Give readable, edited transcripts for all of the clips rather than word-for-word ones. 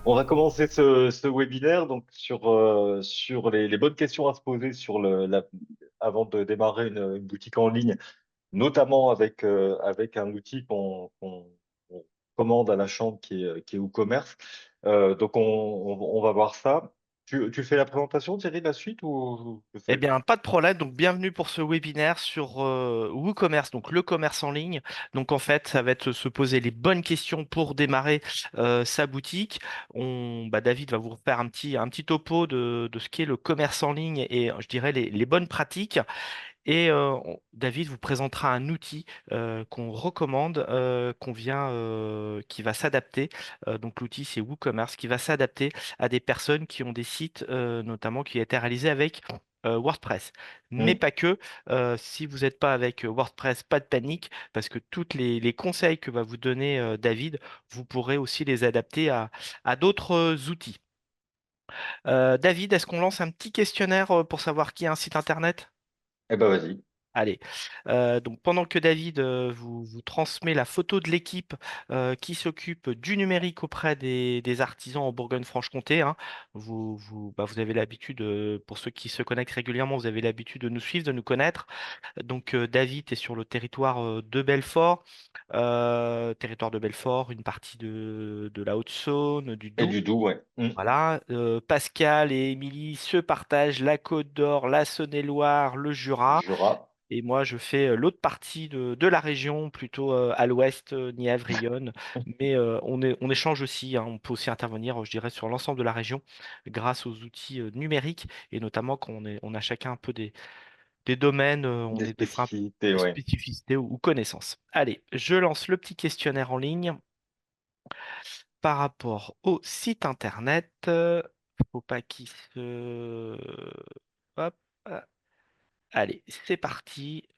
On va commencer ce webinaire donc sur les bonnes questions à se poser avant de démarrer une boutique en ligne, notamment avec un outil qu'on commande à la chambre qui est WooCommerce. Donc on va voir ça. Tu fais la présentation, Thierry, la suite ou je Eh fais? bien, pas de problème. Donc, bienvenue pour ce webinaire sur WooCommerce, donc le commerce en ligne. Donc, en fait, ça va être se poser les bonnes questions pour démarrer sa boutique. David va vous faire un petit topo de ce qu'est le commerce en ligne et je dirais les bonnes pratiques. Et David vous présentera un outil qu'on recommande, qui va s'adapter. Donc l'outil c'est WooCommerce qui va s'adapter à des personnes qui ont des sites, notamment qui ont été réalisés avec WordPress. Mais Hmm. pas que. Si vous n'êtes pas avec WordPress, pas de panique, parce que tous les conseils que va vous donner David, vous pourrez aussi les adapter à d'autres outils. David, est-ce qu'on lance un petit questionnaire pour savoir qui a un site internet? Eh ben vas-y. Allez, donc pendant que David vous transmet la photo de l'équipe qui s'occupe du numérique auprès des artisans en Bourgogne-Franche-Comté, hein, vous avez l'habitude, pour ceux qui se connectent régulièrement, vous avez l'habitude de nous suivre, de nous connaître. Donc David est sur le territoire de Belfort, une partie de la Haute-Saône, du Et Doubs. du doux, ouais. Hmm. Voilà, Pascal et Émilie se partagent la Côte d'Or, la Saône-et-Loire, le Jura. Jura. Et moi, je fais l'autre partie de la région, plutôt à l'ouest, Nièvre, Yonne. Mais on échange aussi, hein, on peut aussi intervenir, je dirais, sur l'ensemble de la région grâce aux outils numériques et notamment quand on a chacun un peu des domaines, on Des est des fois un peu spécificités, ouais. spécificité ou connaissances. Allez, je lance le petit questionnaire en ligne par rapport au site internet. Faut pas qu'il se... Hop. Allez, c'est parti.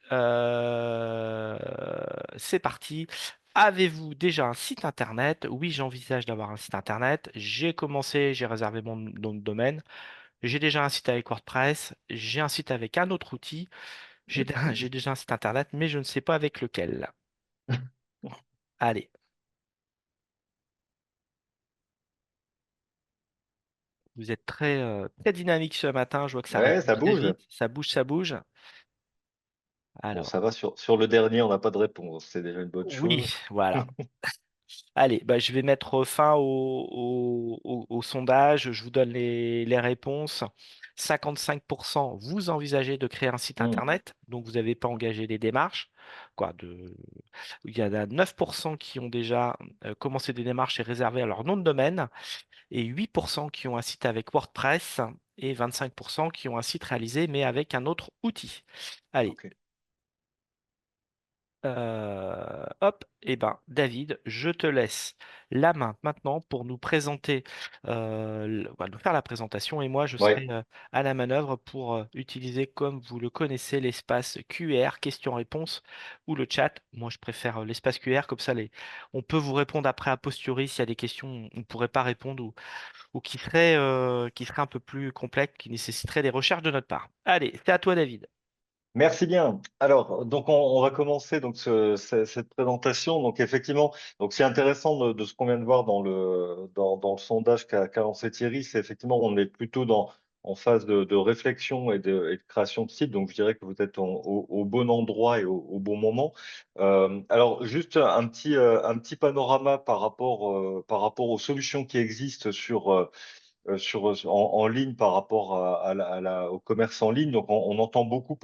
C'est parti. Avez-vous déjà un site internet? Oui, j'envisage d'avoir un site internet. J'ai commencé, j'ai réservé mon nom de domaine. J'ai déjà un site avec WordPress. J'ai un site avec un autre outil. J'ai déjà un site internet, mais je ne sais pas avec lequel. Allez, vous êtes très dynamique ce matin. Je vois que ça Ouais, répond ça très bouge. vite. Ça bouge, ça bouge. Bon, Alors, ça va sur le dernier, on n'a pas de réponse. C'est déjà une bonne oui, chose. voilà. Allez, je vais mettre fin au sondage. Je vous donne les réponses. 55%, vous envisagez de créer un site Hmm. internet, donc vous n'avez pas engagé des démarches. Il y en a 9% qui ont déjà commencé des démarches et réservé à leur nom de domaine, et 8% qui ont un site avec WordPress, et 25% qui ont un site réalisé mais avec un autre outil. Allez, Ok. hop, et David, je te laisse la main maintenant pour nous présenter, nous faire la présentation et moi je serai Ouais. à la manœuvre pour utiliser, comme vous le connaissez, l'espace QR, questions-réponses ou le chat. Moi je préfère l'espace QR, comme ça on peut vous répondre après a posteriori s'il y a des questions on ne pourrait pas répondre ou qui seraient un peu plus complexes, qui nécessiteraient des recherches de notre part. Allez, c'est à toi David. Merci bien. Alors, donc on va commencer donc cette présentation. Donc effectivement, donc c'est intéressant de ce qu'on vient de voir dans le sondage qu'a lancé Thierry. C'est effectivement on est plutôt en phase de réflexion et de création de site. Donc je dirais que vous êtes au bon endroit et au bon moment. Alors juste un petit panorama par rapport aux solutions qui existent en ligne par rapport au commerce en ligne. Donc, on entend beaucoup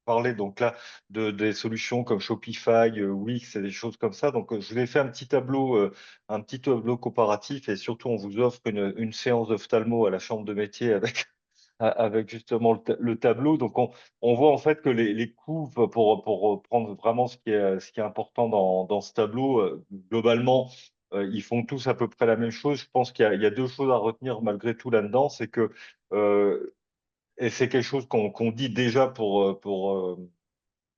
parler donc là des solutions comme Shopify, Wix et des choses comme ça. Donc, je vous ai fait un petit tableau comparatif et surtout, on vous offre une séance d'ophtalmo à la chambre de métier avec justement le tableau. Donc, on voit en fait que les coûts pour prendre vraiment ce qui est important dans ce tableau, globalement, ils font tous à peu près la même chose. Je pense qu'il y a deux choses à retenir malgré tout là-dedans. C'est que, et c'est quelque chose qu'on dit déjà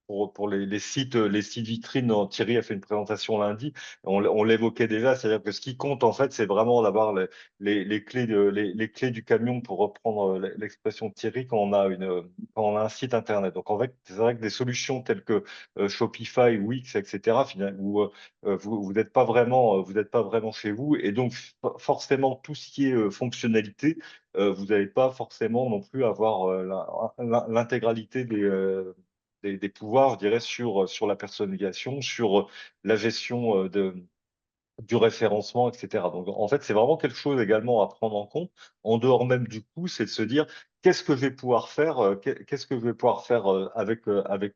pour les sites vitrines dont Thierry a fait une présentation lundi, on l'évoquait déjà, c'est-à-dire que ce qui compte en fait, c'est vraiment d'avoir les clés les clés du camion pour reprendre l'expression de Thierry quand on a un site internet. Donc en fait, c'est vrai que des solutions telles que Shopify, Wix, etc., où vous n'êtes pas vraiment, vous n'êtes pas vraiment chez vous, et donc forcément tout ce qui est fonctionnalité, vous n'allez pas forcément non plus avoir l'intégralité des pouvoirs, je dirais, sur la personnalisation, sur la gestion du référencement, etc. Donc, en fait, c'est vraiment quelque chose également à prendre en compte, en dehors même du coût, c'est de se dire qu'est-ce que je vais pouvoir faire, qu'est-ce que je vais pouvoir faire avec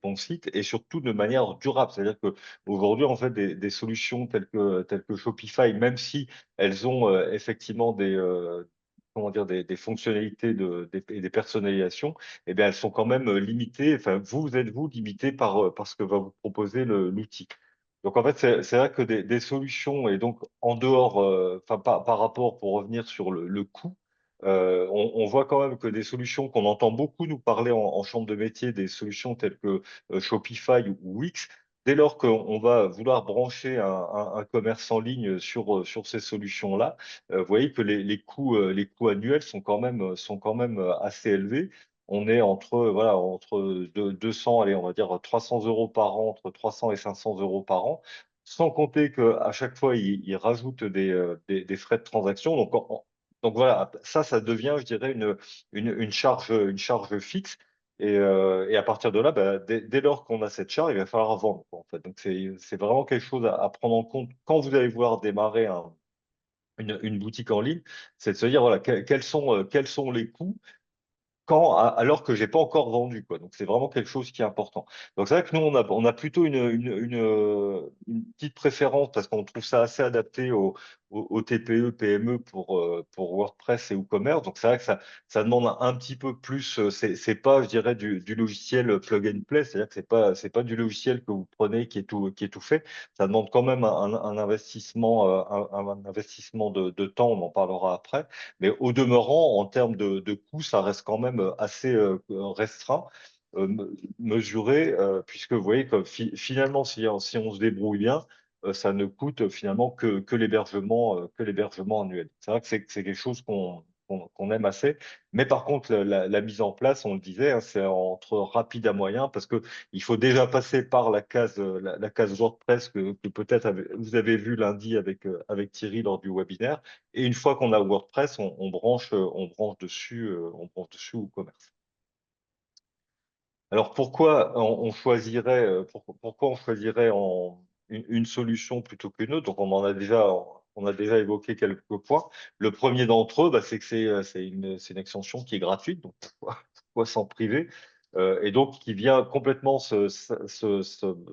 mon site, et surtout de manière durable. C'est-à-dire que aujourd'hui, en fait, des solutions telles que Shopify, même si elles ont effectivement comment dire, des fonctionnalités et des personnalisations, eh bien, elles sont quand même limitées. Enfin, vous êtes vous limité par ce que va vous proposer l'outil. Donc en fait, c'est vrai que des solutions, et donc en dehors, enfin par rapport, pour revenir sur le coût, on voit quand même que des solutions qu'on entend beaucoup nous parler en chambre de métier, des solutions telles que Shopify ou Wix, dès lors qu'on va vouloir brancher un commerce en ligne sur ces solutions-là, vous voyez que les coûts annuels sont quand même assez élevés. On est voilà, entre 200, allez, on va dire 300 euros par an, entre 300 et 500 euros par an, sans compter qu'à chaque fois, ils rajoutent des frais de transaction. Donc voilà, ça devient, je dirais, une charge fixe. Et à partir de là, bah, dès lors qu'on a cette charge, il va falloir vendre, quoi, en fait. Donc c'est vraiment quelque chose à prendre en compte quand vous allez vouloir démarrer une boutique en ligne, c'est de se dire, voilà, quels sont les coûts alors que j'ai pas encore vendu, quoi. Donc c'est vraiment quelque chose qui est important. Donc c'est vrai que nous on a plutôt une petite préférence parce qu'on trouve ça assez adapté aux TPE PME pour WordPress et WooCommerce. Donc c'est vrai que ça demande un petit peu plus. C'est pas, je dirais, du logiciel plug and play, c'est-à-dire que c'est pas du logiciel que vous prenez qui est tout fait. Ça demande quand même un investissement un investissement de temps. On en parlera après. Mais au demeurant, en termes de coûts, ça reste quand même assez restreint, mesuré, puisque vous voyez que finalement, si on se débrouille bien, ça ne coûte finalement que l'hébergement annuel. C'est vrai que c'est quelque chose qu'on aime assez. Mais par contre, la mise en place, on le disait, hein, c'est entre rapide à moyen, parce que il faut déjà passer par la case WordPress que peut-être vous avez vu lundi avec Thierry lors du webinaire. Et une fois qu'on a WordPress, on branche dessus WooCommerce. Alors pourquoi on choisirait une solution plutôt qu'une autre? Donc on a déjà évoqué quelques points. Le premier d'entre eux, bah, c'est que c'est une extension qui est gratuite, donc pourquoi s'en priver? Et donc qui vient complètement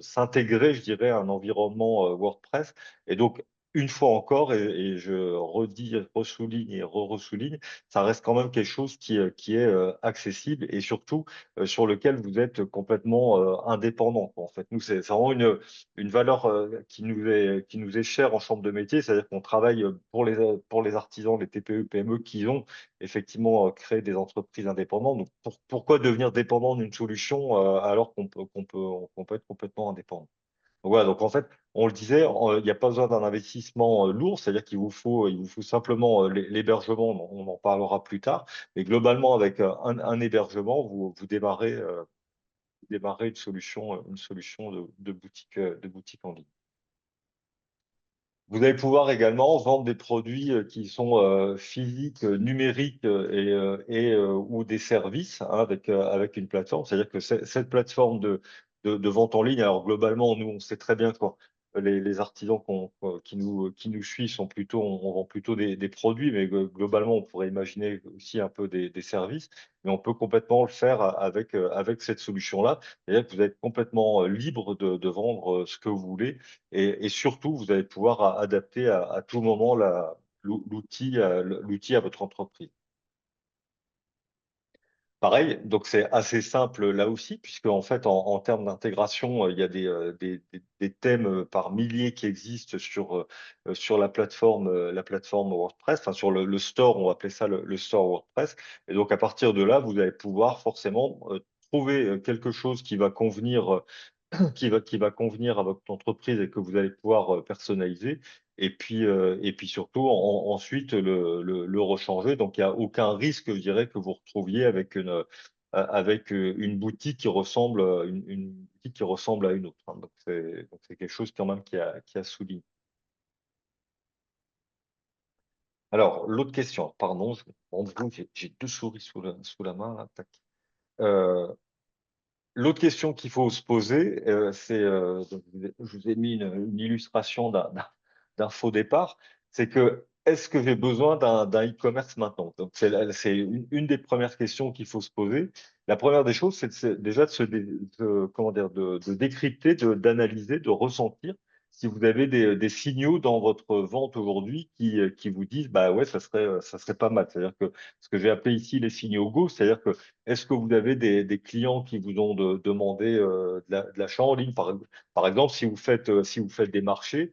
s'intégrer, je dirais, à un environnement WordPress. Et donc une fois encore, et je redis, ressouligne et re-ressouligne, ça reste quand même quelque chose qui est accessible, et surtout sur lequel vous êtes complètement indépendant, quoi. En fait, nous, c'est vraiment une valeur qui nous est chère en chambre de métier, c'est-à-dire qu'on travaille pour les artisans, les TPE, PME qui ont effectivement créé des entreprises indépendantes. Donc, pourquoi devenir dépendant d'une solution alors qu'on peut être complètement indépendant? Donc voilà, donc en fait, on le disait, il n'y a pas besoin d'un investissement lourd, c'est-à-dire il vous faut simplement l'hébergement, on en parlera plus tard, mais globalement, avec un hébergement, vous démarrez une solution de boutique en ligne. Vous allez pouvoir également vendre des produits qui sont physiques, numériques ou des services, hein, avec une plateforme. C'est-à-dire que cette plateforme de vente en ligne, alors globalement, nous, on sait très bien que les artisans qui nous suivent on vend plutôt des produits, mais globalement, on pourrait imaginer aussi un peu des services. Mais on peut complètement le faire avec cette solution-là. C'est-à-dire que vous êtes complètement libre de vendre ce que vous voulez, et surtout, vous allez pouvoir adapter à tout moment l'outil à votre entreprise. Pareil, donc c'est assez simple là aussi, puisque en fait, en termes d'intégration, il y a des thèmes par milliers qui existent sur la plateforme WordPress, enfin sur le store, on va appeler ça le store WordPress. Et donc à partir de là, vous allez pouvoir forcément trouver quelque chose qui va convenir, qui va convenir à votre entreprise et que vous allez pouvoir personnaliser. Et puis surtout, ensuite, le rechanger. Donc, il n'y a aucun risque, je dirais, que vous retrouviez avec une boutique qui ressemble, une boutique qui ressemble à une autre, hein. Donc, c'est quelque chose quand même qui a souligné. Alors, l'autre question, pardon, en gros, j'ai deux souris sous la main, là, tac. Euh, L'autre question qu'il faut se poser, donc, je vous ai mis une illustration d'un faux départ, c'est que est-ce que j'ai besoin d'un e-commerce maintenant? Donc, c'est une des premières questions qu'il faut se poser. La première des choses, c'est déjà comment dire, de décrypter, d'analyser, de ressentir si vous avez des signaux dans votre vente aujourd'hui qui vous disent, bah ouais, ça serait pas mal. C'est-à-dire que ce que j'ai appelé ici les signaux go, c'est-à-dire que est-ce que vous avez des clients qui vous ont demandé de l'achat en ligne, par exemple, si vous faites des marchés,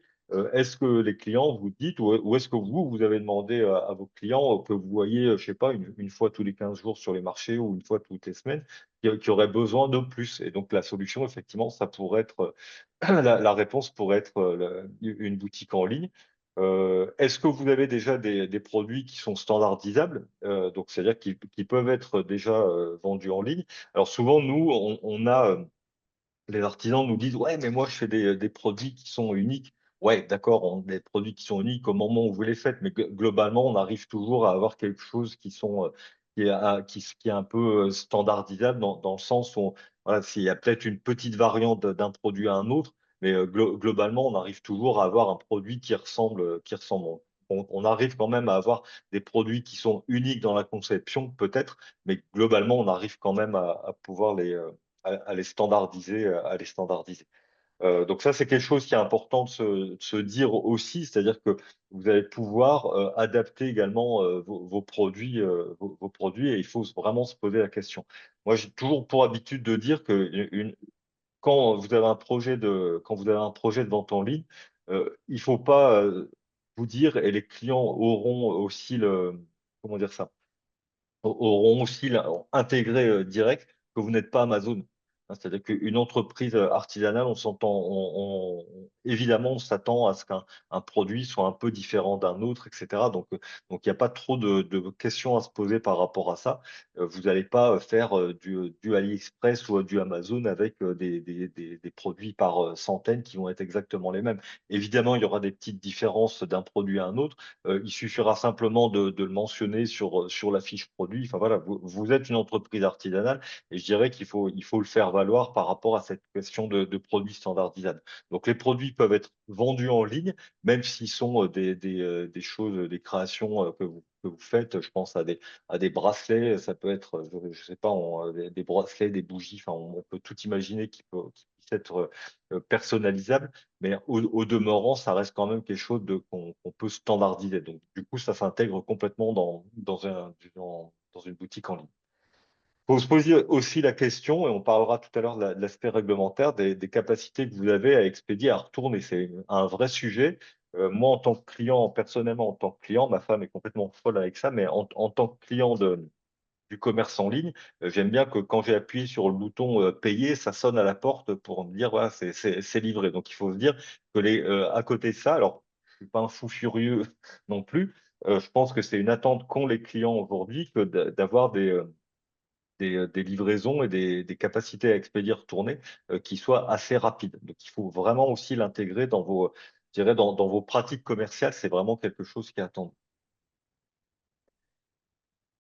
est-ce que les clients vous dites ou est-ce que vous avez demandé à vos clients que vous voyez, je sais pas, une fois tous les 15 jours sur les marchés ou une fois toutes les semaines, qui auraient besoin de plus? Et donc, la solution, effectivement, ça pourrait être, la réponse pourrait être une boutique en ligne. Est-ce que vous avez déjà des produits qui sont standardisables, donc c'est-à-dire qui peuvent être déjà vendus en ligne? Alors souvent, nous, on a les artisans nous disent, ouais, mais moi, je fais des produits qui sont uniques. Ouais, d'accord, des produits qui sont uniques au moment où vous les faites, mais globalement, on arrive toujours à avoir quelque chose qui est un peu standardisable dans le sens où, voilà, s'il y a peut-être une petite variante d'un produit à un autre, mais globalement, on arrive toujours à avoir un produit qui ressemble. On arrive quand même à avoir des produits qui sont uniques dans la conception, peut-être, mais globalement, on arrive quand même à pouvoir à les standardiser, à les standardiser. Donc ça, c'est quelque chose qui est important de se dire aussi, c'est-à-dire que vous allez pouvoir adapter également vos produits, vos produits, et il faut vraiment se poser la question. Moi, j'ai toujours pour habitude de dire que quand vous avez un projet de vente en ligne, il faut pas vous dire, et les clients auront aussi comment dire ça? Auront aussi intégré direct que vous n'êtes pas Amazon, hein. C'est-à-dire qu'une entreprise artisanale, évidemment, on s'attend à ce qu'un produit soit un peu différent d'un autre, etc. Donc il n'y a pas trop de questions à se poser par rapport à ça. Vous n'allez pas faire du AliExpress ou du Amazon avec des produits par centaines qui vont être exactement les mêmes. Évidemment, il y aura des petites différences d'un produit à un autre. Il suffira simplement de le mentionner sur la fiche produit. Enfin voilà, vous êtes une entreprise artisanale et je dirais il faut le faire valoir par rapport à cette question de produits standardisables. Donc les produits peuvent être vendus en ligne, même s'ils sont des choses, des créations que vous faites. Je pense à des bracelets, ça peut être, je sais pas, des bracelets, des bougies. Enfin, on peut tout imaginer qui puisse être personnalisable. Mais au demeurant, ça reste quand même quelque chose qu'on peut standardiser. Donc, du coup, ça s'intègre complètement dans une boutique en ligne. Il faut se poser aussi la question, et on parlera tout à l'heure de l'aspect réglementaire, des capacités que vous avez à expédier, à retourner. C'est un vrai sujet. Moi, en tant que client, personnellement, en tant que client, ma femme est complètement folle avec ça, mais en tant que client du commerce en ligne, j'aime bien que quand j'ai appuyé sur le bouton payer, ça sonne à la porte pour me dire voilà, c'est livré. Donc il faut se dire que à côté de ça, alors je suis pas un fou furieux non plus, je pense que c'est une attente qu'ont les clients aujourd'hui que d'avoir des livraisons et des capacités à expédier retourner qui soient assez rapides. Donc il faut vraiment aussi l'intégrer je dirais dans vos pratiques commerciales, c'est vraiment quelque chose qui est attendu.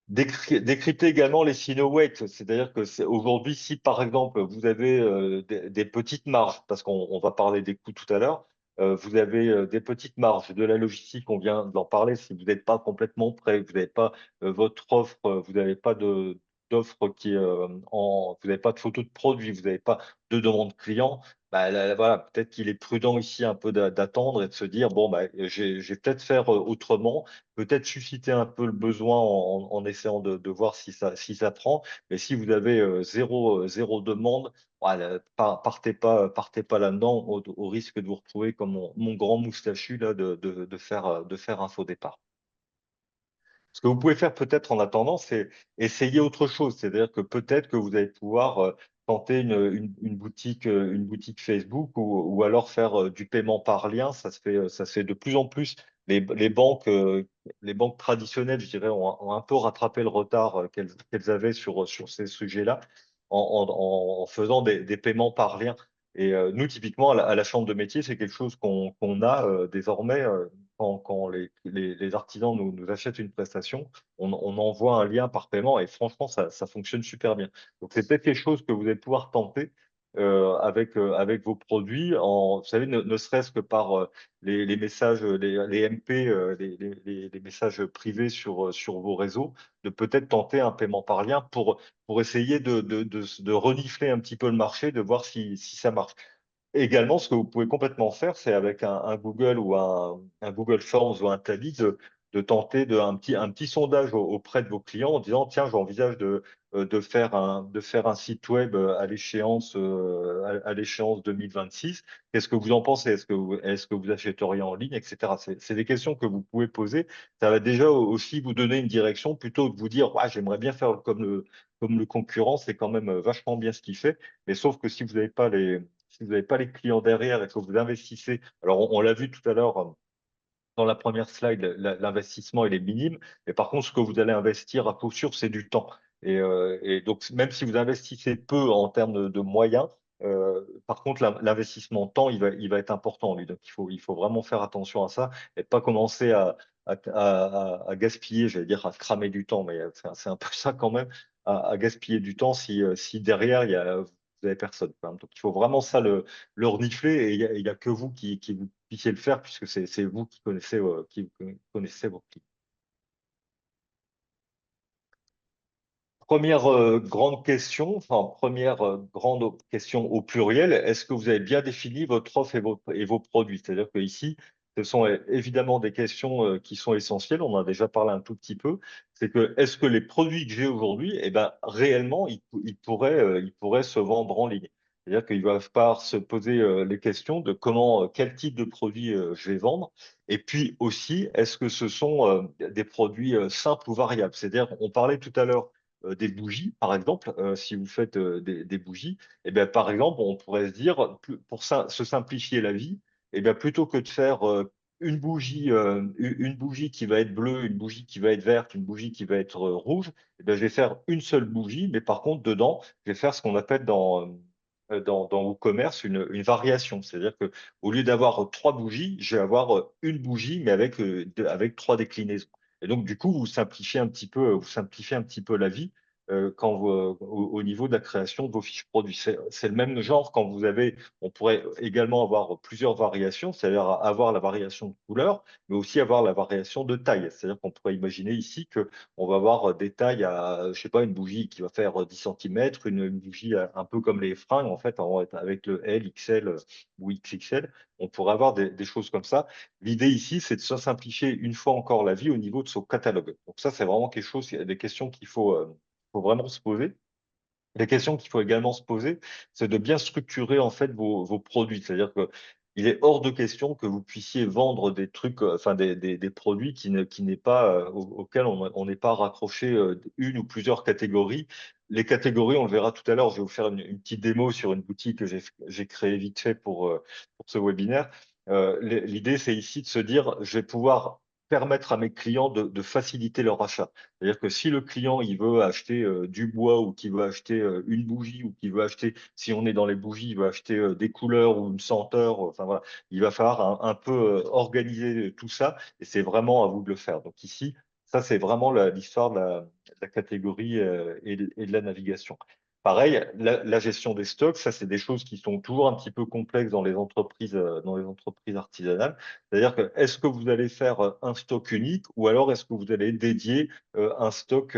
Décrypter également les signaux weight, c'est-à-dire que aujourd'hui, si par exemple vous avez des petites marges, parce qu'on va parler des coûts tout à l'heure, vous avez des petites marges de la logistique, on vient d'en parler, si vous n'êtes pas complètement prêt, vous n'avez pas votre offre, vous n'avez pas d'offre vous n'avez pas de photo de produit, vous n'avez pas de demande client, bah, voilà, peut-être qu'il est prudent ici un peu d'attendre et de se dire, bon, bah, j'ai peut-être faire autrement, peut-être susciter un peu le besoin en essayant de voir si ça prend. Mais si vous avez zéro demande, voilà, partez pas là-dedans au risque de vous retrouver comme mon grand moustachu là, de faire un faux départ. Ce que vous pouvez faire peut-être en attendant, c'est essayer autre chose. C'est-à-dire que peut-être que vous allez pouvoir tenter une boutique Facebook ou alors faire du paiement par lien. Ça se fait de plus en plus. Les banques traditionnelles, je dirais, ont un peu rattrapé le retard qu'elles avaient sur ces sujets-là en faisant des paiements par lien. Et nous, typiquement, à la Chambre de métier, c'est quelque chose qu'on a désormais. Quand les artisans nous achètent une prestation, on envoie un lien par paiement et franchement, ça fonctionne super bien. Donc, c'est peut-être quelque chose que vous allez pouvoir tenter avec vos produits, vous savez, ne serait-ce que par les messages, les MP, les messages privés sur vos réseaux, de peut-être tenter un paiement par lien pour essayer de renifler un petit peu le marché, de voir si ça marche. Également, ce que vous pouvez complètement faire, c'est avec un Google ou un Google Forms ou un Tally de tenter un petit sondage auprès de vos clients en disant, tiens, j'envisage de faire un site web à l'échéance 2026. Qu'est-ce que vous en pensez? Est-ce que vous achèteriez en ligne, etc. C'est des questions que vous pouvez poser. Ça va déjà aussi vous donner une direction plutôt que de vous dire, ouais, j'aimerais bien faire comme le concurrent, c'est quand même vachement bien ce qu'il fait. Mais sauf que si vous n'avez pas les clients derrière et que vous investissez, alors on l'a vu tout à l'heure dans la première slide, l'investissement il est minime, mais par contre ce que vous allez investir à coup sûr, c'est du temps. Et donc même si vous investissez peu en termes de moyens, par contre l'investissement temps il va être important lui. Donc il faut vraiment faire attention à ça et pas commencer à gaspiller, j'allais dire à cramer du temps, mais c'est un peu ça quand même, à gaspiller du temps si derrière vous avez personne, quoi. Donc il faut vraiment ça le renifler et il y a que vous qui vous puissiez le faire puisque c'est vous qui connaissez vos clients. Première grande question, enfin première grande question au pluriel, est-ce que vous avez bien défini votre offre et vos produits? C'est-à-dire que ici, ce sont évidemment des questions qui sont essentielles, on en a déjà parlé un tout petit peu, c'est que est-ce que les produits que j'ai aujourd'hui, eh ben, réellement, ils pourraient se vendre en ligne? C'est-à-dire qu'il va falloir se poser les questions de quel type de produit je vais vendre, et puis aussi, est-ce que ce sont des produits simples ou variables? C'est-à-dire, on parlait tout à l'heure des bougies, par exemple, si vous faites des bougies, et bien, par exemple, on pourrait se dire, se simplifier la vie, et bien, plutôt que de faire une bougie qui va être bleue, une bougie qui va être verte, une bougie qui va être rouge, et bien, je vais faire une seule bougie, mais par contre, dedans, je vais faire ce qu'on appelle dans WooCommerce une variation. C'est-à-dire que au lieu d'avoir trois bougies, je vais avoir une bougie, mais avec trois déclinaisons. Et donc, du coup, vous simplifiez un petit peu la vie au niveau de la création de vos fiches produits. C'est le même genre quand on pourrait également avoir plusieurs variations, c'est-à-dire avoir la variation de couleur, mais aussi avoir la variation de taille. C'est-à-dire qu'on pourrait imaginer ici que on va avoir des tailles je sais pas, une bougie qui va faire 10 centimètres, une bougie un peu comme les fringues, en fait, avec le L, XL ou XXL. On pourrait avoir des choses comme ça. L'idée ici, c'est de se simplifier une fois encore la vie au niveau de son catalogue. Donc ça, c'est vraiment quelque chose, des questions faut vraiment se poser. Les questions qu'il faut également se poser, c'est de bien structurer en fait vos produits. C'est-à-dire que il est hors de question que vous puissiez vendre des trucs, enfin des produits qui n'est pas auxquels on n'est pas raccroché une ou plusieurs catégories. Les catégories, on le verra tout à l'heure. Je vais vous faire une petite démo sur une boutique que j'ai créée vite fait pour ce webinaire. L'idée, c'est ici de se dire, je vais pouvoir permettre à mes clients de faciliter leur achat. C'est-à-dire que si le client il veut acheter du bois ou qu'il veut acheter une bougie ou qu'il veut acheter, si on est dans les bougies, il veut acheter des couleurs ou une senteur, enfin voilà, il va falloir un peu organiser tout ça et c'est vraiment à vous de le faire. Donc ici, ça c'est vraiment l'histoire de la catégorie et de la navigation. Pareil, la gestion des stocks, ça c'est des choses qui sont toujours un petit peu complexes dans les entreprises artisanales. C'est-à-dire que est-ce que vous allez faire un stock unique ou alors est-ce que vous allez dédier un stock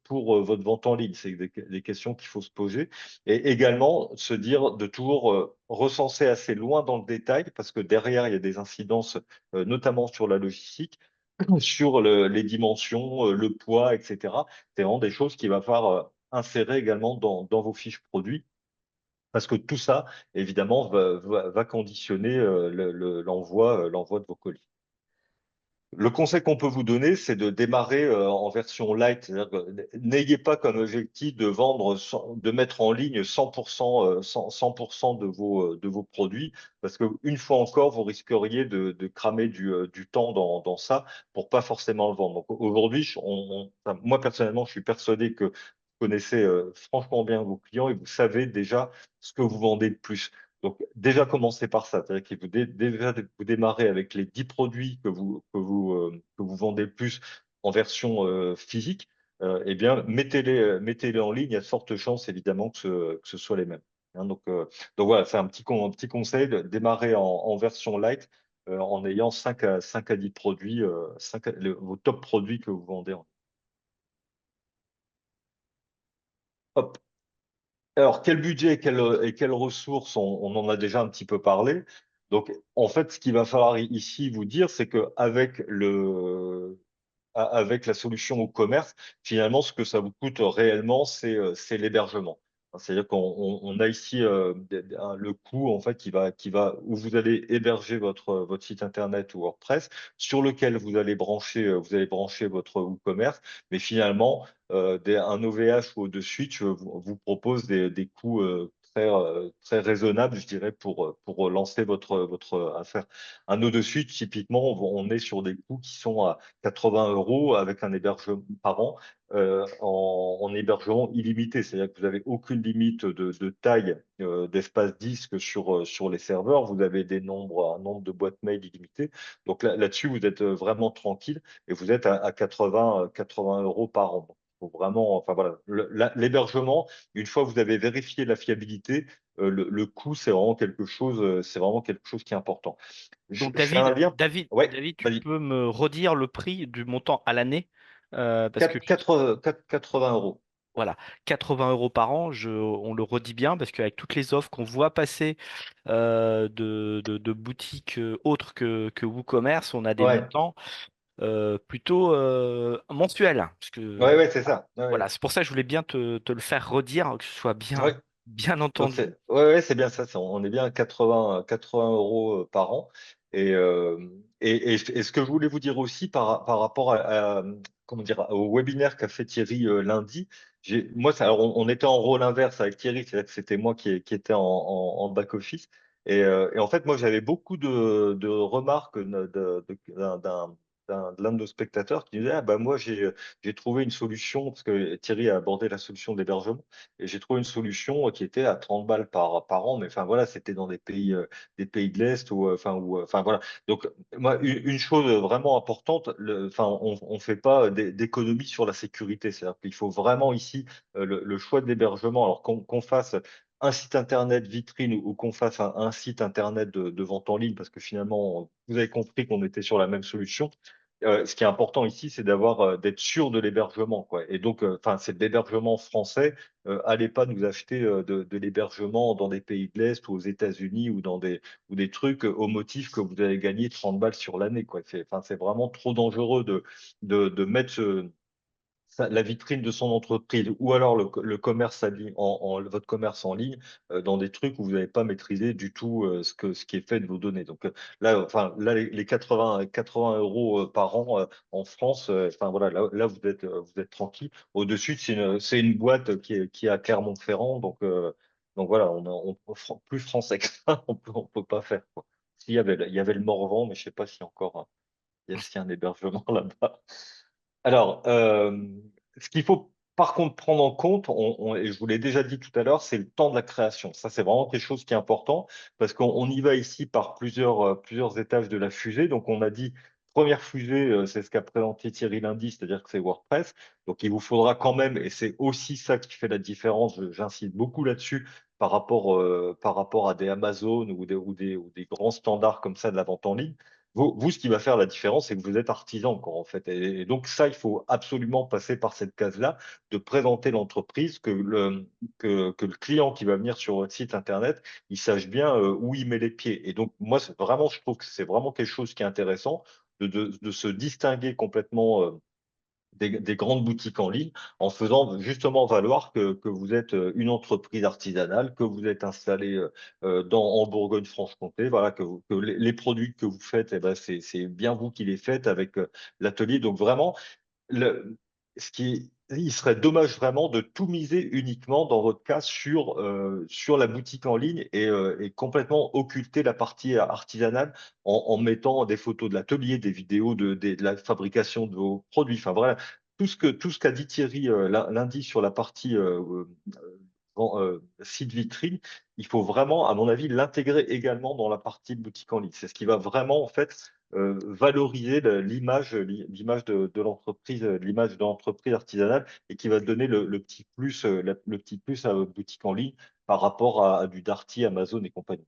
pour votre vente en ligne? C'est des questions qu'il faut se poser. Et également, se dire de toujours recenser assez loin dans le détail, parce que derrière, il y a des incidences, notamment sur la logistique, sur les dimensions, le poids, etc. C'est vraiment des choses qu'il va falloir insérer également dans vos fiches produits. Parce que tout ça, évidemment, va conditionner l'envoi de vos colis. Le conseil qu'on peut vous donner, c'est de démarrer en version light. C'est-à-dire que n'ayez pas comme objectif de vendre, de mettre en ligne 100%, 100% de vos produits, parce que une fois encore, vous risqueriez de cramer du temps dans ça pour pas forcément le vendre. Donc aujourd'hui, enfin, moi personnellement, je suis persuadé que vous connaissez franchement bien vos clients et vous savez déjà ce que vous vendez de plus. Donc, déjà, commencez par ça. C'est-à-dire que déjà, vous démarrez avec les 10 produits que vous vendez le plus en version physique. Eh bien, mettez-les en ligne. Il y a de fortes chances, évidemment, que ce soit les mêmes. Hein, donc voilà, c'est un petit conseil de démarrer en version light en ayant 5 à 10 produits, vos top produits que vous vendez. Hop. Alors, quel budget et quelles ressources, on en a déjà un petit peu parlé. Donc, en fait, ce qu'il va falloir ici vous dire, c'est qu'avec avec la solution au commerce, finalement, ce que ça vous coûte réellement, c'est l'hébergement. C'est-à-dire on a ici le coût en fait où vous allez héberger votre site internet ou WordPress, sur lequel vous allez brancher votre WooCommerce, mais finalement un OVH ou de Switch vous propose des coûts très raisonnables, je dirais, pour lancer votre affaire. Un nœud de Switch, typiquement, on est sur des coûts qui sont à 80 euros avec un hébergement par an en hébergement illimité. C'est-à-dire que vous n'avez aucune limite de taille d'espace disque sur les serveurs. Vous avez un nombre de boîtes mail illimité. Donc là-dessus, vous êtes vraiment tranquille et vous êtes à 80 euros par an. Donc, faut vraiment, enfin voilà, l'hébergement, une fois que vous avez vérifié la fiabilité, le coût, c'est vraiment quelque chose qui est important. Donc Je fais un David, lien. Ouais, David, tu vas-y. peux me redire le prix du montant à l'année? Parce que 80 euros. voilà, 80 euros par an, on le redit bien parce qu'avec toutes les offres qu'on voit passer de boutiques autres que WooCommerce, on a des Ouais, montants plutôt mensuels. Parce ouais, que ouais, c'est ça. Ouais, voilà, ouais. c'est pour ça que je voulais bien te le faire redire, que ce soit Ouais. bien Donc entendu. ouais, ouais, c'est bien ça. On est bien à 80 euros par an. Et, euh, et ce que je voulais vous dire aussi par rapport comment dire, au webinaire qu'a fait Thierry lundi, moi, alors, on était en rôle inverse avec Thierry, c'est-à-dire que c'était moi qui était en back-office. Et en fait, moi, j'avais beaucoup de remarques de l'un de nos spectateurs qui disait, ah, bah, moi, j'ai trouvé une solution, parce que Thierry a abordé la solution d'hébergement. Et j'ai trouvé une solution qui était à 30 balles par an, mais enfin voilà, c'était dans des pays de l'Est enfin voilà. Donc moi, une chose vraiment importante, enfin on fait pas d'économie sur la sécurité, c'est-à-dire qu'il faut vraiment ici le choix de l'hébergement, alors qu'on fasse un site internet vitrine ou qu'on fasse un site internet de vente en ligne, parce que finalement, vous avez compris qu'on était sur la même solution. Ce qui est important ici, c'est d'être sûr de l'hébergement, quoi. Et donc, enfin, c'est de l'hébergement français. Allez pas nous acheter de l'hébergement dans des pays de l'Est ou aux États-Unis ou des trucs au motif que vous allez gagner 30 balles sur l'année, quoi. Enfin, c'est vraiment trop dangereux de mettre la vitrine de son entreprise ou alors le commerce votre commerce en ligne dans des trucs où vous n'avez pas maîtrisé du tout ce qui est fait de vos données. Donc là, enfin, là, les 80 euros par an en France, enfin voilà, là vous êtes tranquille. Au-dessus, c'est une boîte qui est à Clermont-Ferrand, donc voilà, plus français que ça, on peut pas faire, quoi. Il y avait le Morvan, mais je sais pas si encore s'il y a un hébergement là-bas. Alors, ce qu'il faut par contre prendre en compte, et je vous l'ai déjà dit tout à l'heure, c'est le temps de la création. Ça, c'est vraiment quelque chose qui est important parce qu'on y va ici par plusieurs étages de la fusée. Donc, on a dit, première fusée, c'est ce qu'a présenté Thierry lundi, c'est-à-dire que c'est WordPress. Donc, il vous faudra quand même, et c'est aussi ça qui fait la différence, j'insiste beaucoup là-dessus, par rapport à des Amazon ou des grands standards comme ça de la vente en ligne. Ce qui va faire la différence, c'est que vous êtes artisan, quoi, en fait. Et donc, ça, il faut absolument passer par cette case-là, de présenter l'entreprise, que le client qui va venir sur votre site Internet, il sache bien où il met les pieds. Et donc, moi, je trouve que c'est vraiment quelque chose qui est intéressant de se distinguer complètement des grandes boutiques en ligne en faisant justement valoir que vous êtes une entreprise artisanale, que vous êtes installé en Bourgogne-Franche-Comté, voilà, que les produits que vous faites, eh ben, c'est bien vous qui les faites avec l'atelier. Donc vraiment, il serait dommage vraiment de tout miser uniquement dans votre cas sur la boutique en ligne et complètement occulter la partie artisanale en mettant des photos de l'atelier, des vidéos de la fabrication de vos produits. Enfin voilà, tout ce qu'a dit Thierry lundi sur la partie site vitrine, il faut vraiment, à mon avis, l'intégrer également dans la partie de boutique en ligne. C'est ce qui va vraiment, en fait, valoriser l'image de l'entreprise, l'image de l'entreprise artisanale et qui va donner le petit plus, le petit plus à votre boutique en ligne par rapport à du Darty, Amazon et compagnie.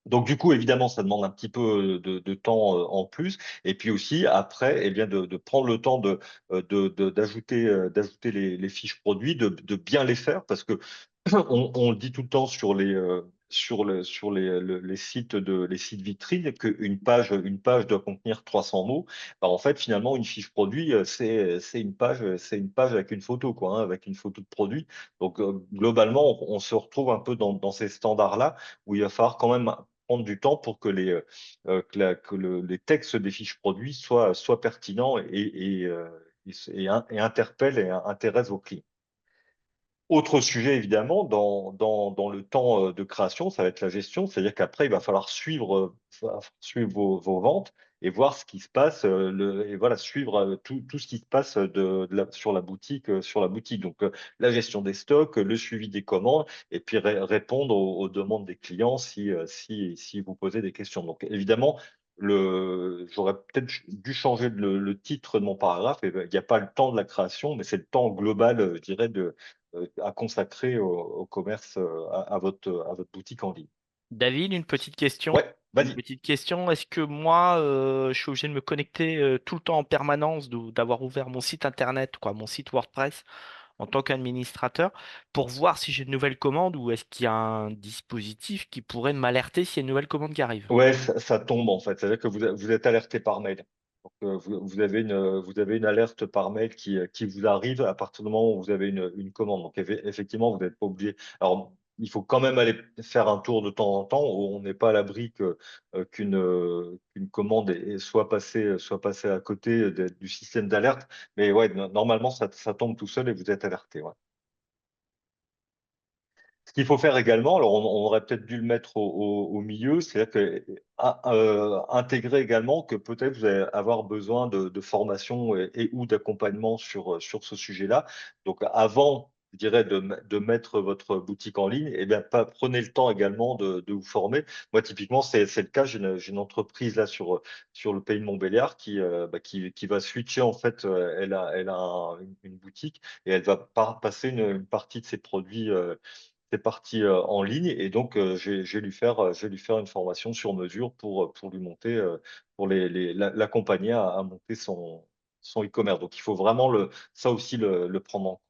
Donc du coup, évidemment, ça demande un petit peu de temps en plus. Et puis aussi, après, eh bien, de prendre le temps d'ajouter les fiches produits, de bien les faire, parce que on le dit tout le temps sur les sites vitrines qu'une page doit contenir 300 mots. Bah, en fait, finalement, une fiche produit, c'est une page avec une photo, quoi, hein, avec une photo de produit. Donc, globalement, on se retrouve un peu dans ces standards-là où il va falloir quand même prendre du temps pour que les textes des fiches produits soient pertinents et interpellent et intéressent vos clients. Autre sujet, évidemment, dans le temps de création, ça va être la gestion, c'est-à-dire qu'après, il va falloir suivre vos ventes et voir ce qui se passe, et voilà, suivre tout ce qui se passe sur la boutique. Donc, la gestion des stocks, le suivi des commandes, et puis répondre aux demandes des clients si vous posez des questions. Donc, évidemment, j'aurais peut-être dû changer le titre de mon paragraphe. Il n'y a pas le temps de la création, mais c'est le temps global, je dirais, à consacrer au commerce, à votre boutique en ligne. David, une petite question. Ouais, Une vas-y. petite question. Est-ce que moi, je suis obligé de me connecter tout le temps en permanence, d'avoir ouvert mon site internet, quoi, mon site WordPress en tant qu'administrateur, pour voir si j'ai de nouvelles commandes ou est-ce qu'il y a un dispositif qui pourrait m'alerter s'il y a une nouvelle commande qui arrive? Ouais, ça tombe en fait. C'est-à-dire que vous êtes alerté par mail. Donc, vous avez une alerte par mail qui vous arrive à partir du moment où vous avez une commande. Donc, effectivement, vous n'êtes pas obligé. Alors, il faut quand même aller faire un tour de temps en temps où on n'est pas à l'abri qu'une commande soit passée à côté du système d'alerte. Mais ouais, normalement, ça tombe tout seul et vous êtes alerté. Ouais. Ce qu'il faut faire également, alors on aurait peut-être dû le mettre au milieu, c'est-à-dire que intégrer également que peut-être vous allez avoir besoin de formation et ou d'accompagnement sur ce sujet-là. Donc avant, je dirais, de mettre votre boutique en ligne, eh bien, prenez le temps également de vous former. Moi, typiquement, c'est le cas. J'ai une entreprise là sur le pays de Montbéliard qui va switcher. En fait, elle a une boutique et elle va passer une partie de ses produits. C'est parti en ligne et donc je vais lui faire une formation sur mesure pour lui monter, pour l'accompagner à monter son e-commerce. Donc il faut vraiment ça aussi le prendre en compte.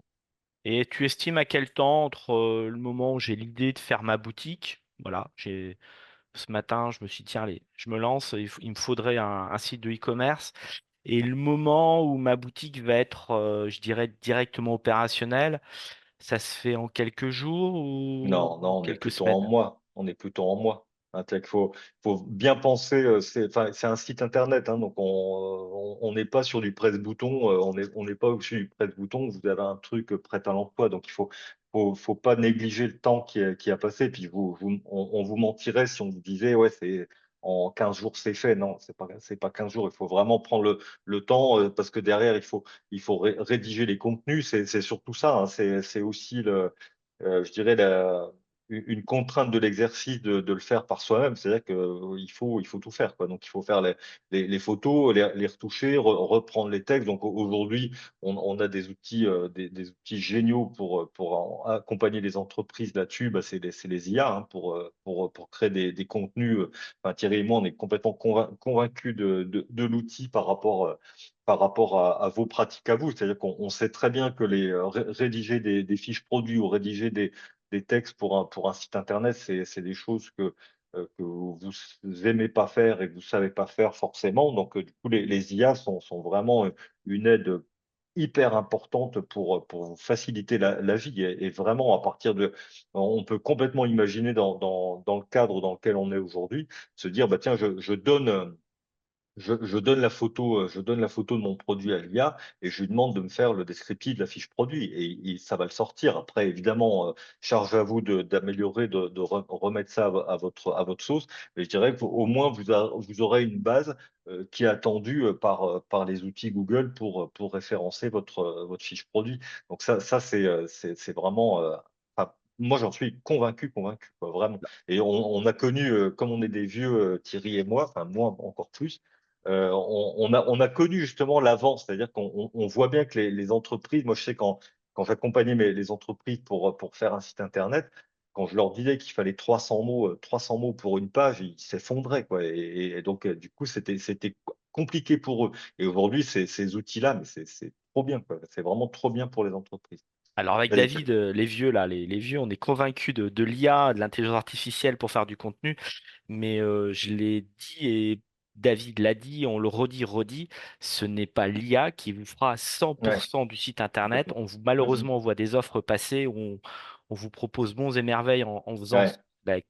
Et tu estimes à quel temps entre le moment où j'ai l'idée de faire ma boutique, voilà, ce matin, je me suis dit, tiens, allez, je me lance, il me faudrait un site de e-commerce. Et le moment où ma boutique va être, je dirais, directement opérationnelle, ça se fait en quelques jours ou Non, non, on est quelques plutôt en semaines? mois. On est plutôt en mois. Hein, faut bien penser. C'est un site internet, hein, donc on n'est pas sur du presse-bouton. On n'est pas au-dessus du presse-bouton. Vous avez un truc prêt à l'emploi, donc faut pas négliger le temps qui a passé. Puis on vous mentirait si on vous disait ouais c'est en 15 jours c'est fait. Non, c'est pas 15 jours. Il faut vraiment prendre le temps parce que derrière il faut rédiger les contenus. C'est surtout ça. Hein, c'est aussi je dirais, une contrainte de l'exercice de le faire par soi-même. C'est-à-dire qu'il faut tout faire, quoi. Donc, il faut faire les photos, les retoucher, reprendre les textes. Donc, aujourd'hui, on a des outils géniaux accompagner les entreprises là-dessus. Bah, c'est les IA hein, pour créer des contenus. Enfin, Thierry et moi, on est complètement convaincus de l'outil par rapport à vos pratiques à vous. C'est-à-dire qu'on sait très bien que rédiger des fiches produits ou rédiger des textes pour un site internet, c'est des choses que vous aimez pas faire et que vous savez pas faire forcément. Donc, du coup, les IA sont vraiment une aide hyper importante pour vous faciliter la vie. Et vraiment, à partir de, on peut complètement imaginer dans le cadre dans lequel on est aujourd'hui, se dire, bah, tiens, je donne. Je donne la photo de mon produit à l'IA et je lui demande de me faire le descriptif de la fiche produit et ça va le sortir. Après, évidemment, charge à vous d'améliorer, de remettre ça à votre sauce. Mais je dirais qu'au moins, vous aurez une base qui est attendue par les outils Google pour référencer votre fiche produit. Donc ça c'est vraiment... enfin, moi, j'en suis convaincu, quoi, vraiment. Et on a connu, comme on est des vieux, Thierry et moi, enfin moi encore plus, on a connu justement l'avance, c'est-à-dire qu'on voit bien que les entreprises, moi je sais quand j'accompagnais les entreprises pour faire un site internet, quand je leur disais qu'il fallait 300 mots pour une page, ils s'effondraient, quoi. Et donc, du coup, c'était compliqué pour eux. Et aujourd'hui, ces outils-là, mais c'est trop bien, quoi. C'est vraiment trop bien pour les entreprises. Alors avec Allez, David, les vieux là, les vieux, on est convaincus de l'IA, de l'intelligence artificielle pour faire du contenu. Mais je l'ai dit et David l'a dit, on le redit, ce n'est pas l'IA qui vous fera ouais, 100% du site internet. complètement. Mhm. Malheureusement, on voit des offres passer où on vous propose bons et merveilles en faisant Ouais. bah, avec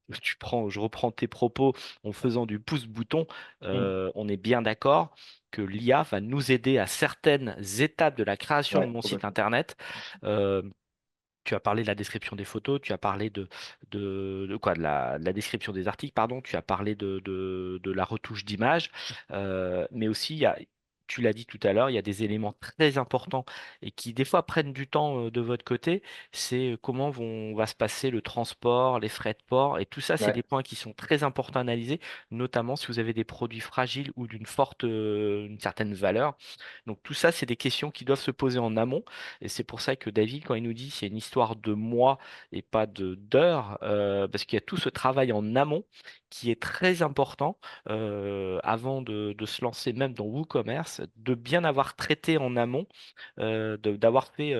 je reprends tes propos, en faisant du pouce-bouton. Mhm. On est bien d'accord que l'IA va nous aider à certaines étapes de la création de Ouais, mon site complètement. internet. Euh, Tu as parlé de la description des photos, tu as parlé de quoi, de la description des articles, pardon, tu as parlé de la retouche d'image, mais aussi, tu l'as dit tout à l'heure, il y a des éléments très importants et qui des fois prennent du temps de votre côté, c'est comment va se passer le transport, les frais de port, et tout ça, c'est Ouais. des points qui sont très importants à analyser, notamment si vous avez des produits fragiles ou une certaine valeur. Donc tout ça, c'est des questions qui doivent se poser en amont. Et c'est pour ça que David, quand il nous dit c'est une histoire de mois et pas de d'heures, parce qu'il y a tout ce travail en amont qui est très important avant de se lancer même dans WooCommerce, de bien avoir traité en amont, d'avoir fait,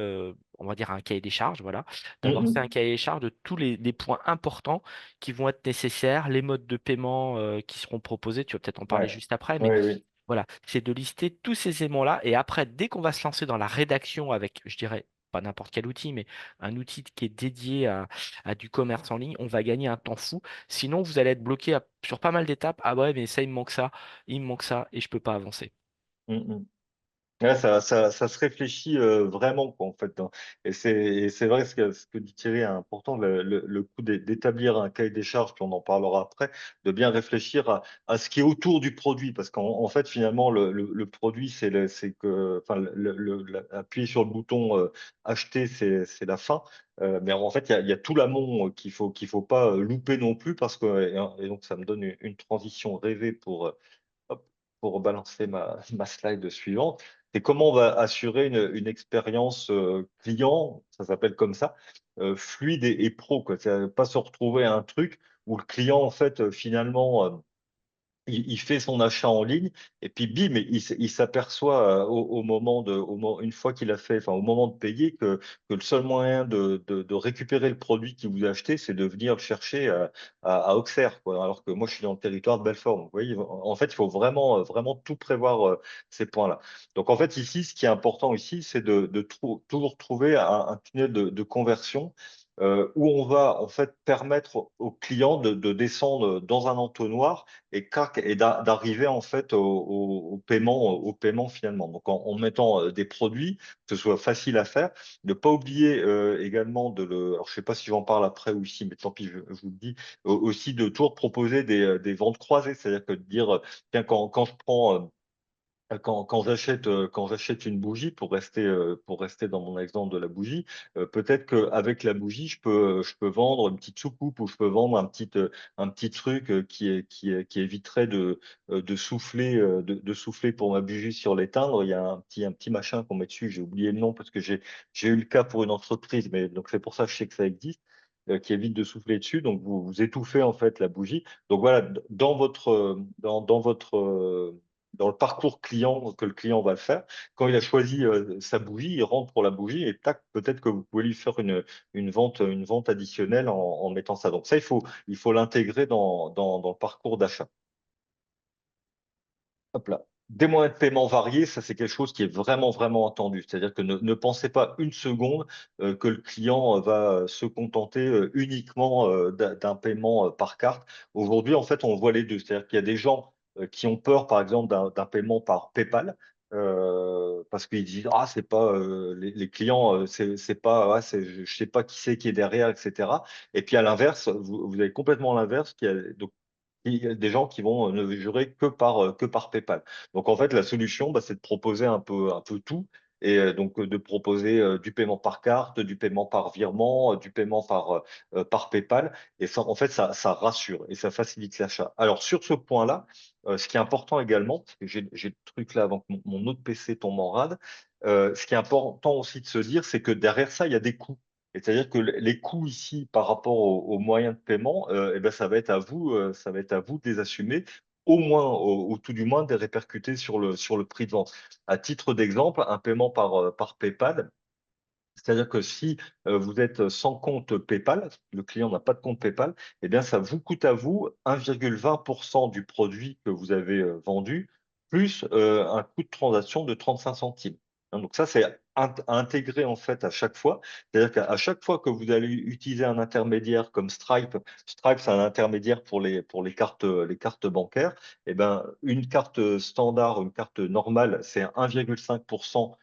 on va dire, un cahier des charges, voilà, d'avoir fait un Mhm. cahier des charges de tous les points importants qui vont être nécessaires, les modes de paiement qui seront proposés, tu vas peut-être en parler Ouais. juste après, mais Oui, oui. voilà, c'est de lister tous ces éléments-là. Et après, dès qu'on va se lancer dans la rédaction avec, je dirais, pas n'importe quel outil, mais un outil qui est dédié à du commerce en ligne, on va gagner un temps fou. Sinon, vous allez être bloqué sur pas mal d'étapes. Ah ouais, mais ça, il me manque ça, et je peux pas avancer. Mhm. Ouais, ça se réfléchit vraiment, quoi, en fait, hein. Et c'est vrai ce que dit Thierry est important, le coup d'établir un cahier des charges, puis on en parlera après, de bien réfléchir à ce qui est autour du produit, parce qu'en fait, finalement, le produit, c'est que, enfin, appuyer sur le bouton acheter, c'est la fin. Mais en fait, il y a tout l'amont qu'il faut pas louper non plus, parce que, et donc, ça me donne une transition rêvée hop, pour balancer ma slide suivante, c'est comment on va assurer une expérience client, ça s'appelle comme ça, fluide et pro, quoi. C'est pas se retrouver à un truc où le client, en fait, finalement, il fait son achat en ligne et puis bim, il s'aperçoit une fois qu'il a fait, enfin au moment de payer, que le seul moyen de récupérer le produit qu'il vous a acheté, c'est de venir le chercher à Auxerre, quoi. Alors que moi, je suis dans le territoire de Belfort. Donc, vous voyez, en fait, il faut vraiment, vraiment tout prévoir ces points-là. Donc, en fait, ici, ce qui est important ici, c'est toujours trouver un tunnel de conversion où on va en fait permettre au client de descendre dans un entonnoir et, d'arriver en fait au paiement finalement. Donc en mettant des produits, que ce soit facile à faire, ne pas oublier également alors je sais pas si j'en parle après ou ici, mais tant pis, je vous le dis, aussi de toujours proposer des ventes croisées, c'est-à-dire que de dire, tiens, quand je prends quand j'achète une bougie pour rester dans mon exemple de la bougie, peut-être qu'avec la bougie je peux vendre une petite soucoupe ou je peux vendre un petit truc qui éviterait de souffler de souffler pour ma bougie sur l'éteindre. Il y a un petit machin qu'on met dessus, j'ai oublié le nom parce que j'ai eu le cas pour une entreprise, mais donc c'est pour ça que je sais que ça existe. Qui évite de souffler dessus, donc vous étouffez en fait la bougie. Donc voilà, dans votre dans le parcours client que le client va le faire. Quand il a choisi sa bougie, il rentre pour la bougie et tac, peut-être que vous pouvez lui faire une vente additionnelle en mettant ça. Donc ça, il faut l'intégrer dans le parcours d'achat. Hop là. Des moyens de paiement variés, ça c'est quelque chose qui est vraiment, vraiment attendu. C'est-à-dire que ne pensez pas une seconde que le client va se contenter uniquement d'un paiement par carte. Aujourd'hui, en fait, on voit les deux. C'est-à-dire qu'il y a des gens qui ont peur, par exemple, d'un paiement par PayPal. Parce qu'ils disent c'est pas les clients c'est pas je sais pas qui c'est qui est derrière, etc. Et puis à l'inverse vous avez complètement l'inverse donc il y a des gens qui vont ne jurer que par PayPal. Donc en fait, la solution, c'est de proposer un peu tout et donc de proposer du paiement par carte, du paiement par virement, du paiement par PayPal. Et ça, en fait, ça rassure et ça facilite l'achat. Alors sur ce point-là, ce qui est important également, parce que j'ai le truc là avant que mon autre PC tombe en rade, ce qui est important aussi de se dire, c'est que derrière ça, il y a des coûts. C'est-à-dire que les coûts ici par rapport aux moyens de paiement, eh ben, ça va être à vous de les assumer, au moins, au tout du moins, de les répercuter sur le prix de vente. À titre d'exemple, un paiement par PayPal, c'est-à-dire que si vous êtes sans compte PayPal, le client n'a pas de compte PayPal, eh bien, ça vous coûte à vous 1,20% du produit que vous avez vendu, plus un coût de transaction de 35 centimes. Hein, donc ça, c'est à intégrer en fait à chaque fois. C'est-à-dire qu'à chaque fois que vous allez utiliser un intermédiaire comme Stripe, Stripe, c'est un intermédiaire pour les cartes bancaires, eh ben, une carte standard, une carte normale, c'est 1,5%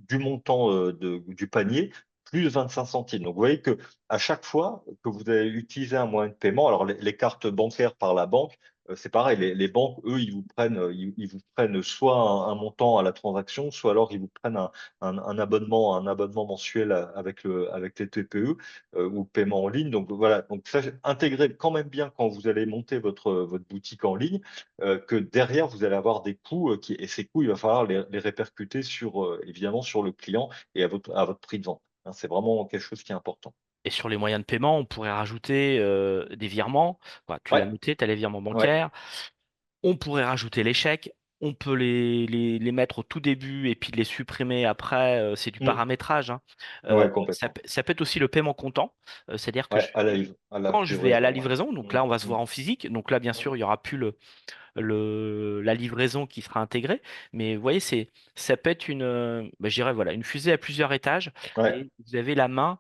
du montant du panier, plus 25 centimes. Donc, vous voyez que à chaque fois que vous allez utiliser un moyen de paiement, alors les cartes bancaires par la banque, c'est pareil, les banques, eux, ils vous prennent soit un montant à la transaction, soit alors ils vous prennent un abonnement mensuel avec les TPE ou paiement en ligne. Donc voilà, donc ça, intégrez quand même bien quand vous allez monter votre boutique en ligne que derrière, vous allez avoir des coûts et ces coûts, il va falloir les répercuter évidemment sur le client et à votre prix de vente. Hein, c'est vraiment quelque chose qui est important. Et sur les moyens de paiement, on pourrait rajouter des virements. Voilà, tu l'as Ouais, noté, tu as les virements ouais. bancaires. On pourrait rajouter les chèques. On peut les mettre au tout début et puis les supprimer après. C'est du Mm. paramétrage, hein. Ouais, complètement. Ça peut être aussi le paiement comptant. C'est-à-dire que Ouais, à la quand je vais à la livraison, ouais. livraison, donc Mm, là, on va se mm, voir en physique. Donc là, bien mm. sûr, il n'y aura plus la livraison qui sera intégrée. Mais vous voyez, ça peut être je dirais, voilà, une fusée à plusieurs étages Ouais, et vous avez la main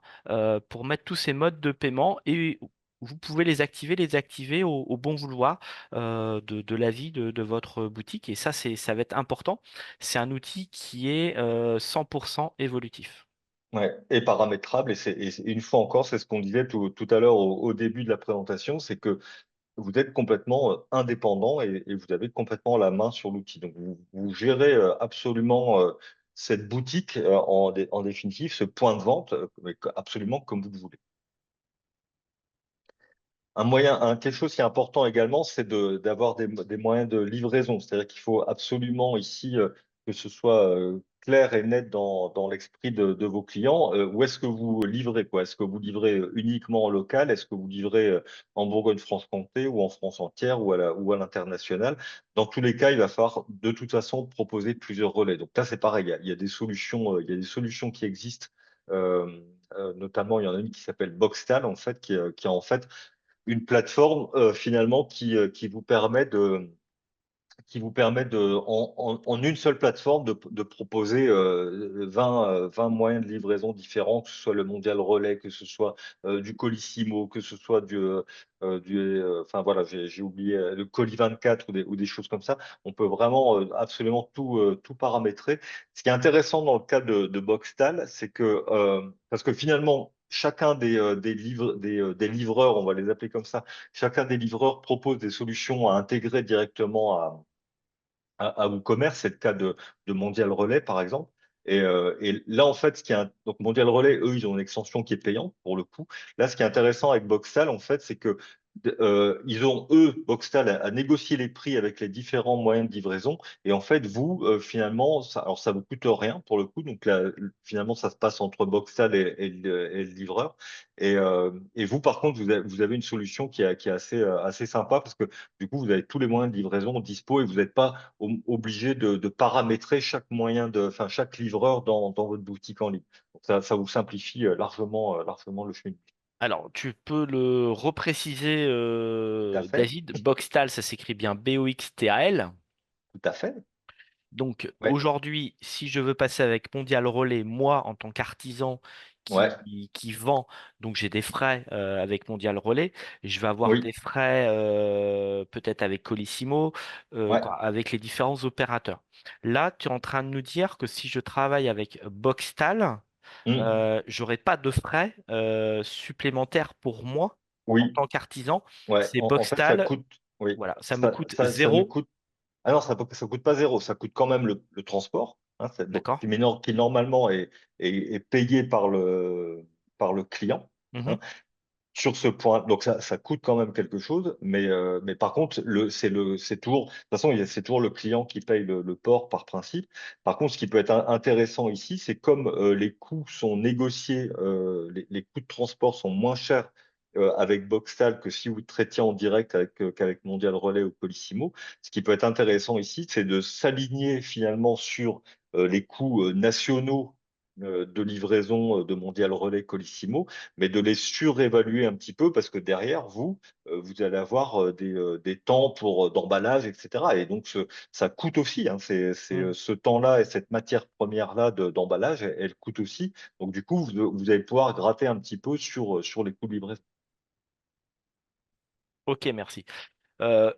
pour mettre tous ces modes de paiement et vous pouvez les désactiver au bon vouloir de la vie de votre boutique. Et ça, ça va être important. C'est un outil qui est 100% évolutif. ouais. Et paramétrable. Une fois encore, c'est ce qu'on disait tout à l'heure au début de la présentation, c'est que vous êtes complètement indépendant et vous avez complètement la main sur l'outil. Donc, vous gérez absolument cette boutique en définitive, ce point de vente, mais absolument comme vous le voulez. Quelque chose qui est important également, c'est d'avoir des moyens de livraison. C'est-à-dire qu'il faut absolument ici que ce soit clair et net dans l'esprit de vos clients. Où est-ce que vous livrez, quoi? Est-ce que vous livrez uniquement en local? Est-ce que vous livrez en Bourgogne-Franche-Comté ou en France entière ou à l'international? Dans tous les cas, il va falloir de toute façon proposer plusieurs relais. Donc là, c'est pareil. Il y a des solutions, il y a des solutions qui existent. Euh, Notamment, il y en a une qui s'appelle Boxtal, en fait, qui est en fait une plateforme finalement qui vous permet en une seule plateforme de proposer 20 moyens de livraison différents, que ce soit le Mondial Relais, que ce soit du Colissimo, que ce soit enfin voilà, j'ai oublié le Colis 24 ou des choses comme ça. On peut vraiment absolument tout paramétrer. Ce qui est intéressant dans le cas de Boxtal, c'est que parce que finalement chacun des livreurs, on va les appeler comme ça, chacun des livreurs propose des solutions à intégrer directement à WooCommerce, c'est le cas de Mondial Relais, par exemple. Et là, en fait, donc Mondial Relais, eux, ils ont une extension qui est payante pour le coup. Là, ce qui est intéressant avec Boxal, en fait, c'est que ils ont, eux, Boxtal, à négocier les prix avec les différents moyens de livraison. Et en fait, vous, finalement, alors ça vous coûte rien pour le coup. Donc là, finalement, ça se passe entre Boxtal et le livreur. Et vous, par contre, vous avez une solution qui est assez sympa parce que du coup, vous avez tous les moyens de livraison dispo et vous n'êtes pas obligé de paramétrer chaque enfin, chaque livreur dans votre boutique en ligne. Donc ça vous simplifie largement le chemin. Alors, tu peux le repréciser, Tout à fait. David. Boxtal, ça s'écrit bien Boxtal. Tout à fait. Donc Ouais. aujourd'hui, si je veux passer avec Mondial Relais, moi en tant qu'artisan Ouais. qui vend, donc j'ai des frais avec Mondial Relais, je vais avoir des Oui. frais peut-être avec Colissimo, Ouais. avec les différents opérateurs. Là, tu es en train de nous dire que si je travaille avec Boxtal, Hmm. j'aurai pas de frais supplémentaires pour moi en Oui. tant qu'artisan. Ouais. C'est En fait, ça Boxtal, coûte. Oui. voilà, ça me coûte Ça ne zéro, coûte. Ah non, ça coûte pas zéro. Ça coûte quand même le transport. Hein, donc, d'accord? qui normalement est payé par le client. Mhm. Hein. Sur ce point, donc ça coûte quand même quelque chose, mais par contre, c'est toujours, de toute façon, c'est toujours le client qui paye le port par principe. Par contre, ce qui peut être intéressant ici, c'est comme les coûts sont négociés, les coûts de transport sont moins chers avec Boxtal que si vous traitiez en direct qu'avec Mondial Relais ou Colissimo. Ce qui peut être intéressant ici, c'est de s'aligner finalement sur les coûts nationaux de livraison de Mondial Relais Colissimo, mais de les surévaluer un petit peu parce que derrière, vous allez avoir des temps d'emballage, etc. Et donc, ça coûte aussi. Hein, ce temps-là et cette matière première-là d'emballage, elle coûte aussi. Donc, du coup, vous allez pouvoir gratter un petit peu sur les coûts de livraison. Ok, merci. Euh,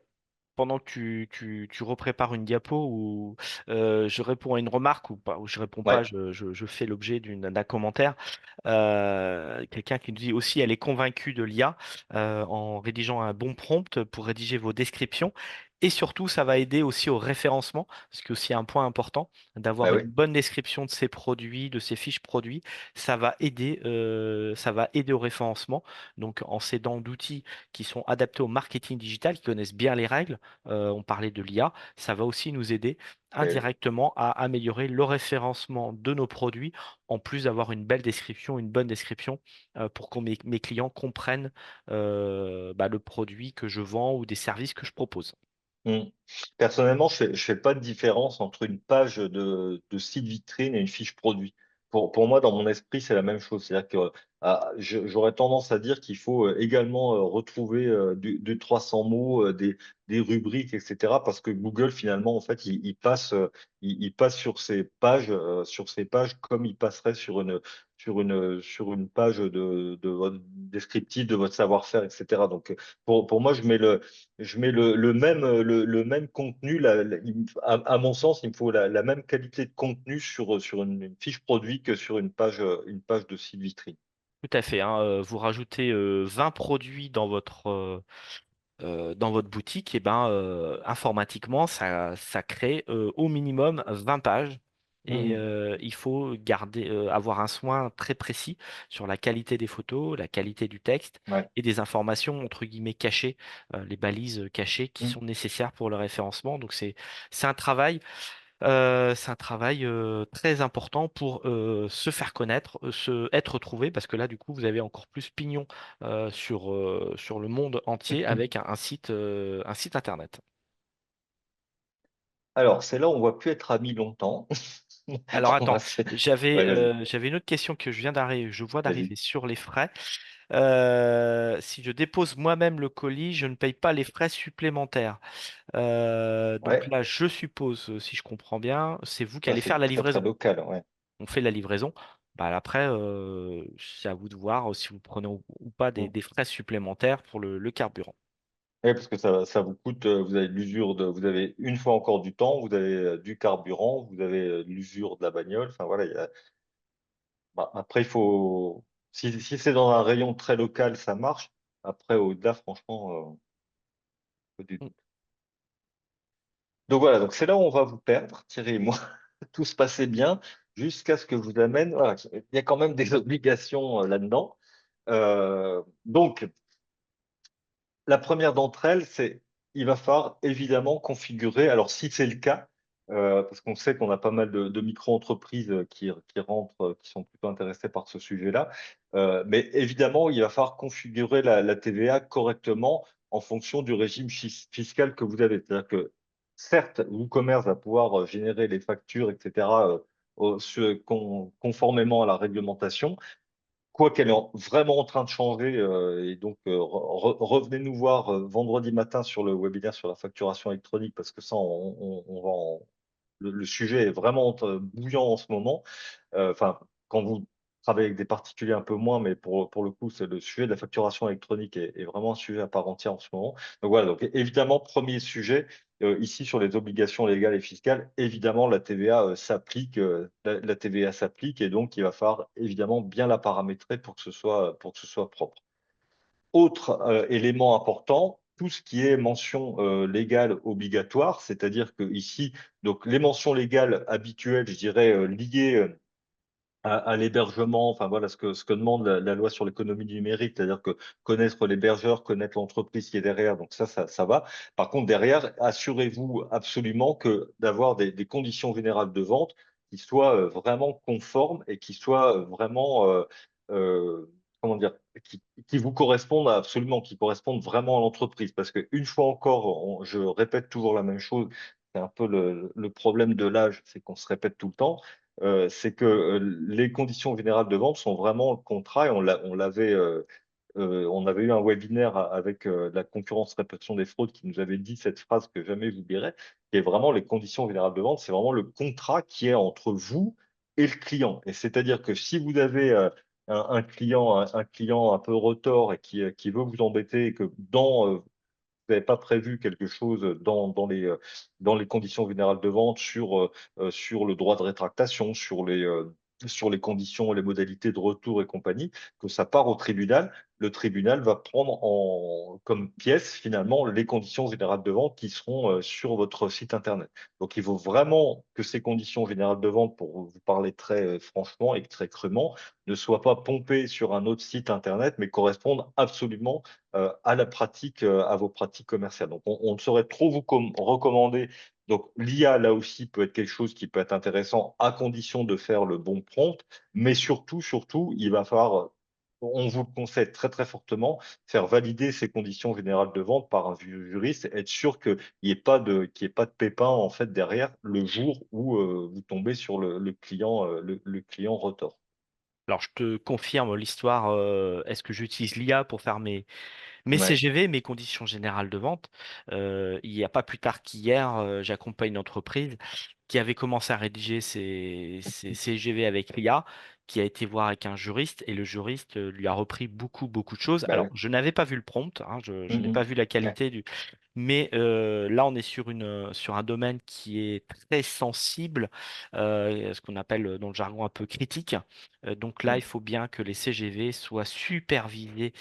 Pendant que tu reprépares une diapo ou je réponds à une remarque ou pas, ou je réponds pas, Ouais, je fais l'objet d'un commentaire. Quelqu'un qui nous dit aussi, elle est convaincue de l'IA en rédigeant un bon prompt pour rédiger vos descriptions. Et surtout, ça va aider aussi au référencement, parce que aussi un point important, bah d'avoir une oui. bonne description de ses produits, de ses fiches produits, ça va aider au référencement. Donc, en s'aidant d'outils qui sont adaptés au marketing digital, qui connaissent bien les règles, on parlait de l'IA, ça va aussi nous aider Mais, indirectement à améliorer le référencement de nos produits, en plus d'avoir une belle description, une bonne description, pour que mes clients comprennent le produit que je vends ou des services que je propose. hmm. Personnellement, je fais pas de différence entre une page de site vitrine et une fiche produit. Pour moi, dans mon esprit, c'est la même chose. C'est-à-dire que j'aurais tendance à dire qu'il faut également retrouver du 300 mots, des rubriques, etc. Parce que Google, finalement, en fait, il passe sur ces pages comme il passerait sur une page de votre descriptif de votre savoir-faire, etc. Donc, pour moi, je mets le même contenu. À mon sens, il me faut la même qualité de contenu sur une fiche produit que sur une page de site vitrine. Tout à fait, hein, vous rajoutez 20 produits dans votre boutique, et ben, informatiquement, ça crée au minimum 20 pages. Et Mhm. il faut avoir un soin très précis sur la qualité des photos, la qualité du texte Ouais. et des informations entre guillemets cachées, les balises cachées qui Mhm. sont nécessaires pour le référencement. Donc c'est un travail très important pour se faire connaître, être trouvé, parce que là, du coup, vous avez encore plus pignon sur le monde entier avec un site internet. Alors, c'est là où on va plus être amis longtemps. Alors On va attends, se- j'avais Ouais, vas-y, j'avais une autre question que je vois vas-y. d'arriver sur les frais. Si je dépose moi-même le colis, je ne paye pas les frais supplémentaires. Donc Ouais, là, je suppose, si je comprends bien, c'est vous qui ouais, allez faire c'est la très très livraison. local. Ouais. On fait la livraison. Bah, après, c'est à vous de voir si vous prenez ou pas Mhm. des frais supplémentaires pour le carburant. Ouais, parce que ça vous coûte, vous avez une fois encore du temps, vous avez du carburant, vous avez l'usure de la bagnole. Enfin voilà, après, si c'est dans un rayon très local, ça marche. Après, au-delà, franchement, pas du Mm. tout. Donc voilà, donc c'est là où on va vous perdre, Thierry et moi. Tout se passait bien jusqu'à ce que je vous amène. Voilà, il y a quand même des obligations là-dedans. Donc, la première d'entre elles, c'est il va falloir évidemment configurer, alors si c'est le cas, parce qu'on sait qu'on a pas mal de micro-entreprises, qui rentrent, qui sont plutôt intéressées par ce sujet-là, mais évidemment, il va falloir configurer la TVA correctement en fonction du régime fiscal que vous avez. C'est-à-dire que, certes, WooCommerce va pouvoir, générer les factures et cetera, au ce conformément à la réglementation, quoi qu'elle est vraiment en train de changer, et donc, revenez nous voir, vendredi matin sur le webinaire sur la facturation électronique parce que ça, on va en le sujet est vraiment bouillant en ce moment. Enfin, quand vous travaillez avec des particuliers un peu moins, mais pour le coup, c'est le sujet de la facturation électronique est vraiment un sujet à part entière en ce moment. Donc voilà, donc évidemment, premier sujet, ici sur les obligations légales et fiscales, évidemment la TVA, s'applique, la TVA s'applique et donc il va falloir évidemment bien la paramétrer pour que ce soit propre. Autre, élément important, tout ce qui est mention, légale obligatoire, c'est-à-dire qu'ici, donc les mentions légales habituelles, je dirais, liées, à l'hébergement, enfin voilà ce que demande la loi sur l'économie numérique, c'est-à-dire que connaître l'hébergeur, connaître l'entreprise qui est derrière, donc ça va. Par contre, derrière, assurez-vous absolument que d'avoir des conditions générales de vente qui soient, vraiment conformes et qui soient, vraiment, comment dire? Qui vous correspondent absolument, qui correspondent vraiment à l'entreprise. Parce qu'une fois encore, je répète toujours la même chose, c'est un peu le problème de l'âge, c'est qu'on se répète tout le temps, c'est que, les conditions générales de vente sont vraiment le contrat et on avait eu un webinaire avec, la concurrence répression des fraudes qui nous avait dit cette phrase que jamais j'oublierai, qui est vraiment les conditions générales de vente, c'est vraiment le contrat qui est entre vous et le client et c'est-à-dire que si vous avez, un client un peu retors et qui veut vous embêter et que vous n'avez pas prévu quelque chose dans les conditions générales de vente sur le droit de rétractation, sur les conditions, les modalités de retour et compagnie, que ça part au tribunal. Le tribunal va prendre comme pièce, finalement, les conditions générales de vente qui seront, sur votre site internet. Donc il faut vraiment que ces conditions générales de vente, pour vous parler très, franchement et très crûment, ne soient pas pompées sur un autre site internet, mais correspondent absolument à la pratique, à vos pratiques commerciales. Donc on ne saurait trop vous recommander, donc l'IA là aussi peut être quelque chose qui peut être intéressant à condition de faire le bon prompt, mais surtout, il va falloir, on vous le conseille très, très fortement, faire valider ces conditions générales de vente par un juriste, être sûr qu'il y ait pas de pépin en fait derrière le jour où, vous tombez sur le client, le client retort. Alors, je te confirme l'histoire. Est-ce que j'utilise l'IA pour faire mes Ouais. CGV, mes conditions générales de vente? Il n'y a pas plus tard qu'hier, j'accompagne une entreprise qui avait commencé à rédiger ses CGV avec l'IA, qui a été voir avec un juriste, et le juriste lui a repris beaucoup de choses. Bah Alors, oui. je n'avais pas vu le prompt, hein, je Mmh n'ai mh. pas vu la Ouais. qualité du. Mais là, on est sur un domaine qui est très sensible, ce qu'on appelle dans le jargon un peu critique. Donc là, Mmh. il faut bien que les CGV soient supervisés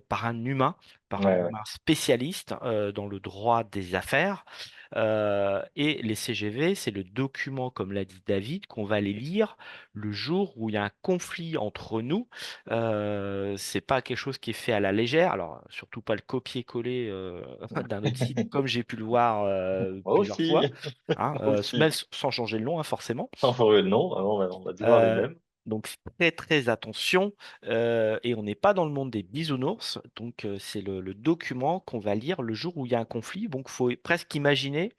par un Ouais, ouais. humain spécialiste dans le droit des affaires. Et les CGV, c'est le document, comme l'a dit David, qu'on va aller lire le jour où il y a un conflit entre nous. C'est pas quelque chose qui est fait à la légère. Alors, surtout pas le copier-coller d'un autre site, comme j'ai pu le voir Moi plusieurs aussi, fois, hein, aussi. même sans changer le nom, hein, forcément. Sans changer le nom, ah, on a dû voir les Euh, mêmes. donc très attention, et on n'est pas dans le monde des bisounours, donc c'est le document qu'on va lire le jour où il y a un conflit. Donc il faut presque imaginer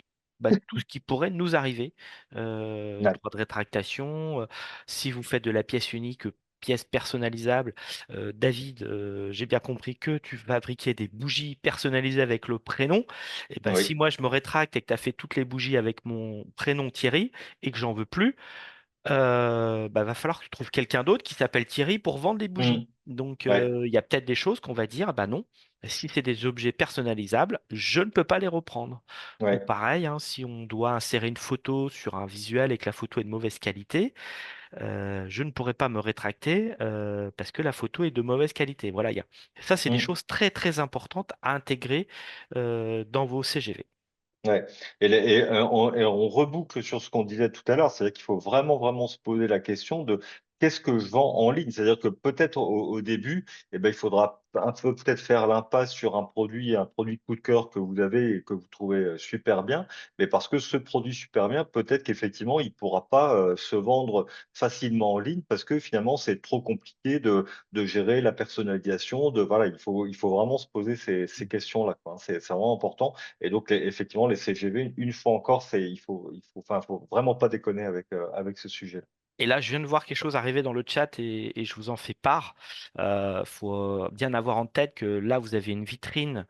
tout ce qui pourrait nous arriver. Ouais. Droit de rétractation, si vous faites de la pièce unique, pièce personnalisable. David, j'ai bien compris que tu fabriquais des bougies personnalisées avec le prénom. Et ben, si Oui. moi je me rétracte et que tu as fait toutes les bougies avec mon prénom Thierry et que j'en veux plus, va falloir que tu trouves quelqu'un d'autre qui s'appelle Thierry pour vendre les bougies. Mmh. Donc, Ouais. il y a peut-être des choses qu'on va dire, ah bah non, si c'est des objets personnalisables, je ne peux pas les reprendre. Ou Ouais. pareil, hein, si on doit insérer une photo sur un visuel et que la photo est de mauvaise qualité, je ne pourrai pas me rétracter parce que la photo est de mauvaise qualité. Voilà, ça, c'est des Mmh. choses très importantes à intégrer dans vos CGV. Ouais et on reboucle sur ce qu'on disait tout à l'heure. C'est-à-dire qu'il faut vraiment se poser la question de qu'est-ce que je vends en ligne? C'est-à-dire que peut-être au début, eh ben, il faudra un peu peut-être faire l'impasse sur un produit coup de cœur que vous avez et que vous trouvez super bien. Mais parce que ce produit super bien, peut-être qu'effectivement, il pourra pas se vendre facilement en ligne parce que finalement, c'est trop compliqué de gérer la personnalisation. Voilà, il faut vraiment se poser ces questions-là, quoi, hein. C'est vraiment important. Et donc, effectivement, les CGV, une fois encore, enfin, faut vraiment pas déconner avec ce sujet. Et là, je viens de voir quelque chose arriver dans le chat et je vous en fais part. Faut bien avoir en tête que là, vous avez une vitrine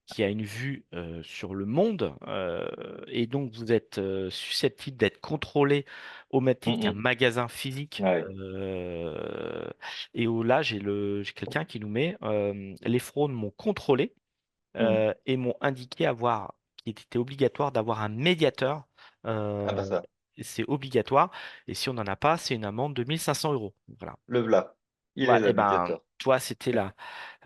qui a une vue sur le monde et donc vous êtes susceptible d'être contrôlé au même titre qu'un Mm, magasin physique. ouais. Et où là, j'ai quelqu'un qui nous met les fraudes m'ont contrôlé Mm. et m'ont indiqué qu'il était obligatoire d'avoir un médiateur. Ah bah euh, ça, c'est obligatoire et si on n'en a pas, c'est une amende de 1 500 euros. Voilà. le v'là. Il est Voilà, là, et le ben, médiateur. toi, c'était la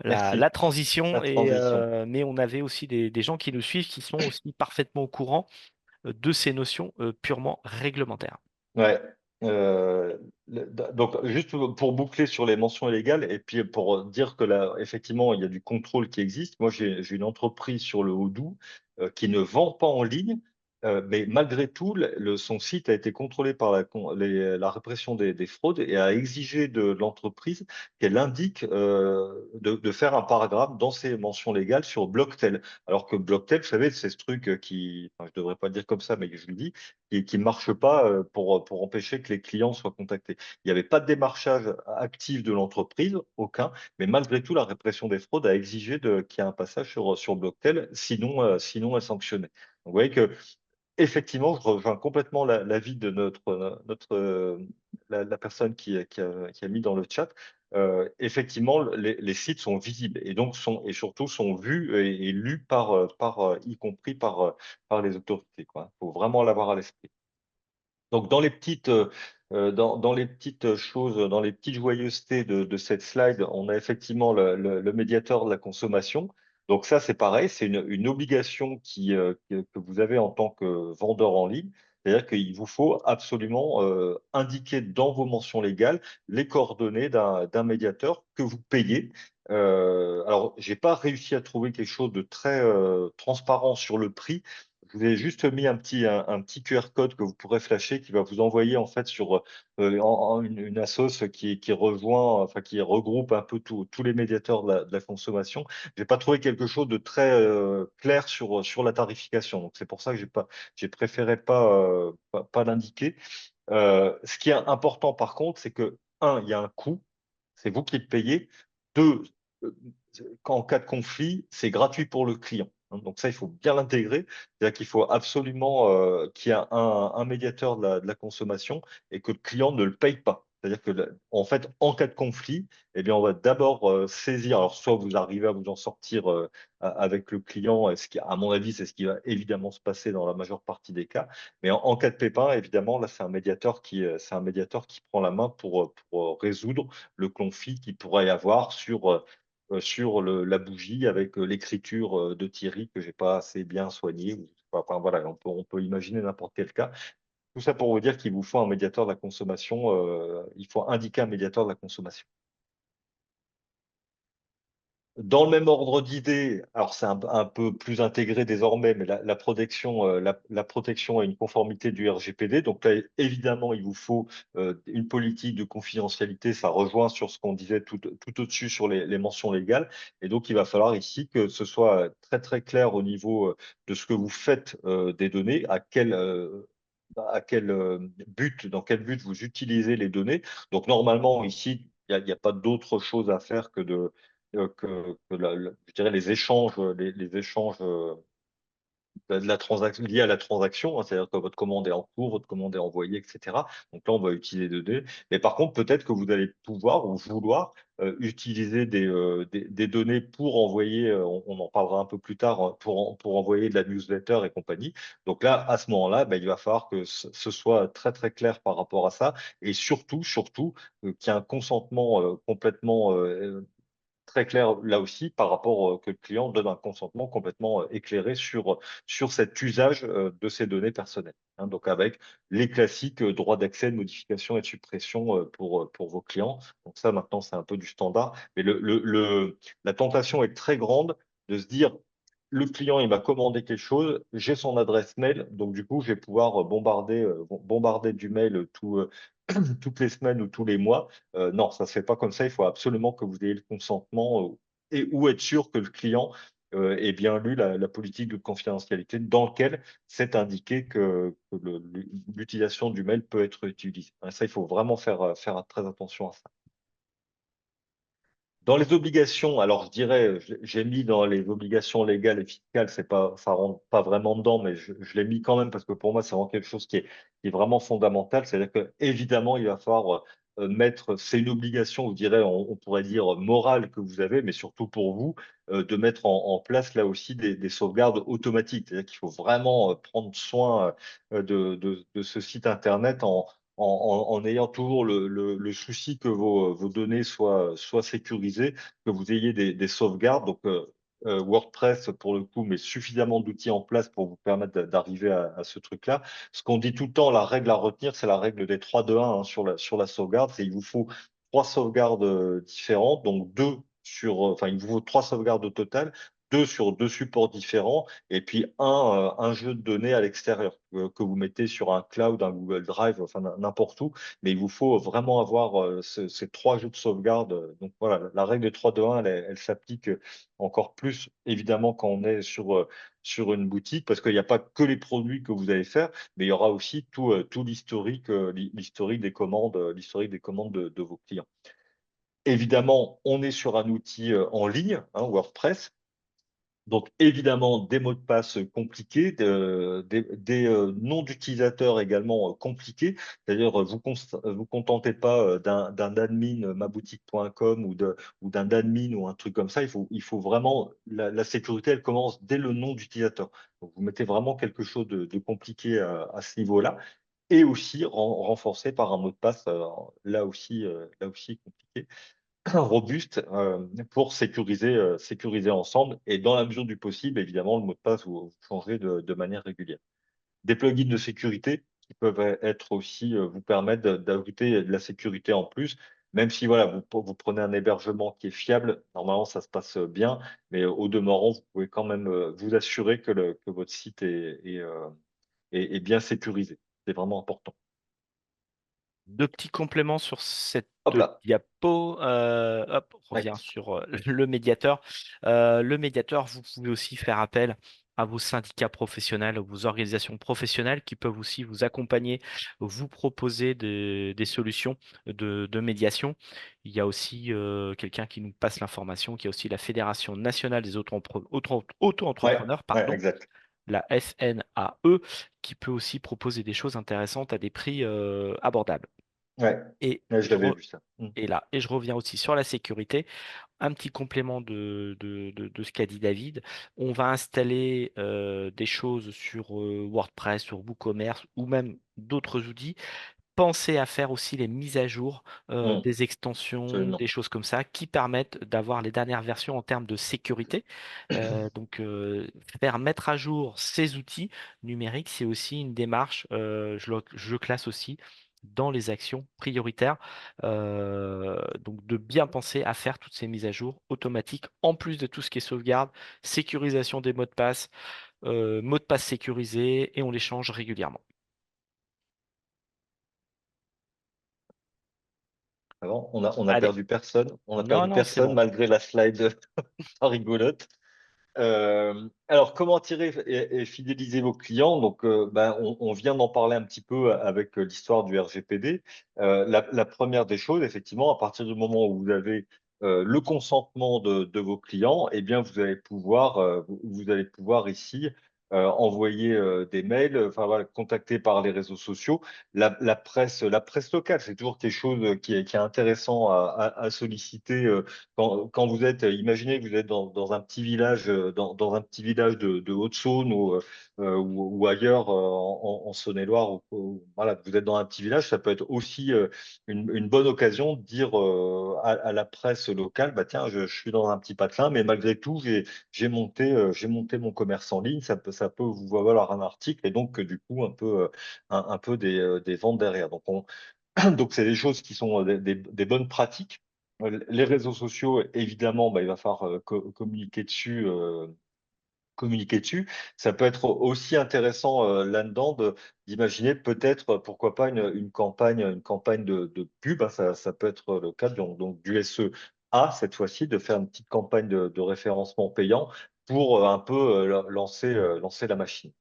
Merci. transition, La transition. mais on avait aussi des gens qui nous suivent qui sont aussi parfaitement au courant de ces notions purement réglementaires. Ouais. Donc, juste pour boucler sur les mentions illégales, et puis pour dire que là, effectivement, il y a du contrôle qui existe. Moi, j'ai une entreprise sur le Haut-Doubs qui ne vend pas en ligne, mais malgré tout, son site a été contrôlé par la répression des fraudes et a exigé de l'entreprise qu'elle indique de faire un paragraphe dans ses mentions légales sur Blocktel. Alors que Blocktel, vous savez, c'est ce truc enfin, je devrais pas le dire comme ça, mais je le dis, qui ne marche pas pour empêcher que les clients soient contactés. Il n'y avait pas de démarchage actif de l'entreprise, aucun, mais malgré tout, la répression des fraudes a exigé qu'il y ait un passage sur Blocktel, sinon elle sanctionnait. Donc, vous voyez que effectivement, je rejoins complètement l'avis de la personne qui a mis dans le chat. Effectivement, les sites sont visibles et donc et surtout sont vus et lus y compris par les autorités, quoi. Il faut vraiment l'avoir à l'esprit. Donc, dans les petites choses, dans les petites joyeusetés de cette slide, on a effectivement le médiateur de la consommation. Donc ça, c'est pareil, c'est une obligation que vous avez en tant que vendeur en ligne. C'est-à-dire qu'il vous faut absolument indiquer dans vos mentions légales les coordonnées d'un médiateur que vous payez. Alors, j'ai pas réussi à trouver quelque chose de très transparent sur le prix. Je vous ai juste mis un petit QR code que vous pourrez flasher qui va vous envoyer en fait sur une assoce qui rejoint, enfin qui regroupe un peu tous les médiateurs de la consommation. J'ai pas trouvé quelque chose de très clair sur la tarification. Donc c'est pour ça que j'ai préféré pas l'indiquer. Ce qui est important par contre, c'est que un, il y a un coût, c'est vous qui le payez. Deux, euh, en cas de conflit, c'est gratuit pour le client, hein. Donc ça, il faut bien l'intégrer. C'est-à-dire qu'il faut absolument qu'il y ait un médiateur de la consommation et que le client ne le paye pas. C'est-à-dire que, en fait, en cas de conflit, eh bien, on va d'abord saisir. Alors, soit vous arrivez à vous en sortir avec le client, et ce qui, à mon avis, c'est ce qui va évidemment se passer dans la majeure partie des cas. Mais en cas de pépin, évidemment, là, c'est un médiateur qui prend la main pour résoudre le conflit qu'il pourrait y avoir sur la bougie avec l'écriture de Thierry que j'ai pas assez bien soignée. Enfin, voilà, on peut imaginer n'importe quel cas. Tout ça pour vous dire qu'il vous faut un médiateur de la consommation. Il faut indiquer un médiateur de la consommation. Dans le même ordre d'idée, alors c'est un peu plus intégré désormais, mais la protection, la protection et une conformité du RGPD. Donc là, évidemment, il vous faut une politique de confidentialité. Ça rejoint sur ce qu'on disait tout au-dessus sur les mentions légales. Et donc, il va falloir ici que ce soit très très clair au niveau de ce que vous faites des données, à quel but, dans quel but vous utilisez les données. Donc normalement, ici, il n'y a pas d'autre chose à faire que je dirais les échanges de la transaction, liés à la transaction, hein, c'est-à-dire que votre commande est en cours, votre commande est envoyée, etc. Donc là, on va utiliser des données. Mais par contre, peut-être que vous allez pouvoir ou vouloir utiliser des données pour envoyer, on en parlera un peu plus tard, hein, pour envoyer de la newsletter et compagnie. Donc là, à ce moment-là, ben, il va falloir que ce soit très, très clair par rapport à ça et surtout, qu'il y ait un consentement complètement très clair là aussi par rapport que le client donne un consentement complètement éclairé sur cet usage de ces données personnelles, hein. Donc avec les classiques droits d'accès, de modification et de suppression pour vos clients. Donc ça, maintenant, c'est un peu du standard. Mais la tentation est très grande de se dire, le client, il m'a commandé quelque chose, j'ai son adresse mail, donc du coup, je vais pouvoir bombarder du mail toutes les semaines ou tous les mois. Non, ça ne se fait pas comme ça. Il faut absolument que vous ayez le consentement et ou être sûr que le client ait bien lu la politique de confidentialité dans laquelle c'est indiqué que l'utilisation du mail peut être utilisée. Ça, il faut vraiment faire très attention à ça. Dans les obligations, alors je dirais, j'ai mis dans les obligations légales et fiscales, c'est pas, ça rentre pas vraiment dedans, mais je l'ai mis quand même parce que pour moi, c'est vraiment quelque chose qui est vraiment fondamental. C'est-à-dire que évidemment, il va falloir mettre, c'est une obligation, je dirais, on pourrait dire morale que vous avez, mais surtout pour vous, de mettre en place là aussi des sauvegardes automatiques. C'est-à-dire qu'il faut vraiment prendre soin de ce site internet en ayant toujours le souci que vos données soient sécurisées, que vous ayez des sauvegardes. Donc, WordPress, pour le coup, met suffisamment d'outils en place pour vous permettre d'arriver à ce truc-là. Ce qu'on dit tout le temps, la règle à retenir, c'est la règle des 3-2-1 hein, sur la sauvegarde. C'est il vous faut 3 sauvegardes différentes, donc enfin, il vous faut 3 sauvegardes au total, 2 sur 2 supports différents, et puis un jeu de données à l'extérieur que vous mettez sur un cloud, un Google Drive, enfin n'importe où. Mais il vous faut vraiment avoir ces 3 jeux de sauvegarde. Donc voilà, la règle des 3-2-1, elle s'applique encore plus évidemment quand on est sur une boutique, parce qu'il n'y a pas que les produits que vous allez faire, mais il y aura aussi tout l'historique l'historique des commandes de vos clients. Évidemment, on est sur un outil en ligne, hein, WordPress. Donc, évidemment, des mots de passe compliqués, des noms d'utilisateurs également compliqués. C'est-à-dire, vous contentez pas d'un admin maboutique.com ou d'un admin ou un truc comme ça. Il faut vraiment, la sécurité, elle commence dès le nom d'utilisateur. Donc, vous mettez vraiment quelque chose de compliqué à ce niveau-là et aussi renforcé par un mot de passe, là aussi compliqué robuste pour sécuriser ensemble et dans la mesure du possible, évidemment, le mot de passe, vous changez de manière régulière. Des plugins de sécurité qui peuvent être aussi, vous permettre d'ajouter de la sécurité en plus, même si voilà, vous prenez un hébergement qui est fiable, normalement ça se passe bien, mais au demeurant, vous pouvez quand même vous assurer que votre site est bien sécurisé. C'est vraiment important. Deux petits compléments sur cette Hop là. diapo. Hop, on Ouais. revient sur le médiateur. Le médiateur, vous pouvez aussi faire appel à vos syndicats professionnels, vos organisations professionnelles qui peuvent aussi vous accompagner, vous proposer des solutions de médiation. Il y a aussi quelqu'un qui nous passe l'information, qui est aussi la Fédération nationale des Ouais, auto-entrepreneurs, ouais, pardon, exact. la FNAE, qui peut aussi proposer des choses intéressantes à des prix abordables. Ouais, Et ouais, je je, l'avais re- vu ça. Mm. et je reviens aussi sur la sécurité. Un petit complément de ce qu'a dit David. On va installer des choses sur WordPress, sur WooCommerce ou même d'autres outils. Pensez à faire aussi les mises à jour Mm. des extensions, Absolument. des choses comme ça, qui permettent d'avoir les dernières versions en termes de sécurité. Donc, faire mettre à jour ces outils numériques, c'est aussi une démarche, je classe aussi dans les actions prioritaires. Donc, de bien penser à faire toutes ces mises à jour automatiques, en plus de tout ce qui est sauvegarde, sécurisation des mots de passe sécurisés, et on les change régulièrement. Avant, on a Allez, perdu personne. On a non, perdu non, c'est personne bon. malgré la slide pas rigolote. Alors, comment attirer et fidéliser vos clients? Donc, ben, on vient d'en parler un petit peu avec l'histoire du RGPD. La première des choses, effectivement, à partir du moment où vous avez le consentement de vos clients, eh bien, vous allez pouvoir ici envoyer des mails, enfin voilà, contacter par les réseaux sociaux. La presse locale, c'est toujours quelque chose qui est intéressant à solliciter quand vous êtes, imaginez que vous êtes dans un petit village, dans un petit village de Haute-Saône ou ailleurs en Saône-et-Loire, voilà, vous êtes dans un petit village, ça peut être aussi une bonne occasion de dire à la presse locale, bah tiens, je suis dans un petit patelin, mais malgré tout, j'ai monté mon commerce en ligne, ça peut vous valoir un article et donc du coup un peu des ventes derrière. Donc c'est des choses qui sont des bonnes pratiques. Les réseaux sociaux, évidemment, bah, il va falloir communiquer dessus. Ça peut être aussi intéressant là-dedans d'imaginer peut-être, pourquoi pas, une campagne de pub, hein, ça peut être le cas donc du SEA cette fois-ci, de faire une petite campagne de référencement payant pour un peu lancer la machine.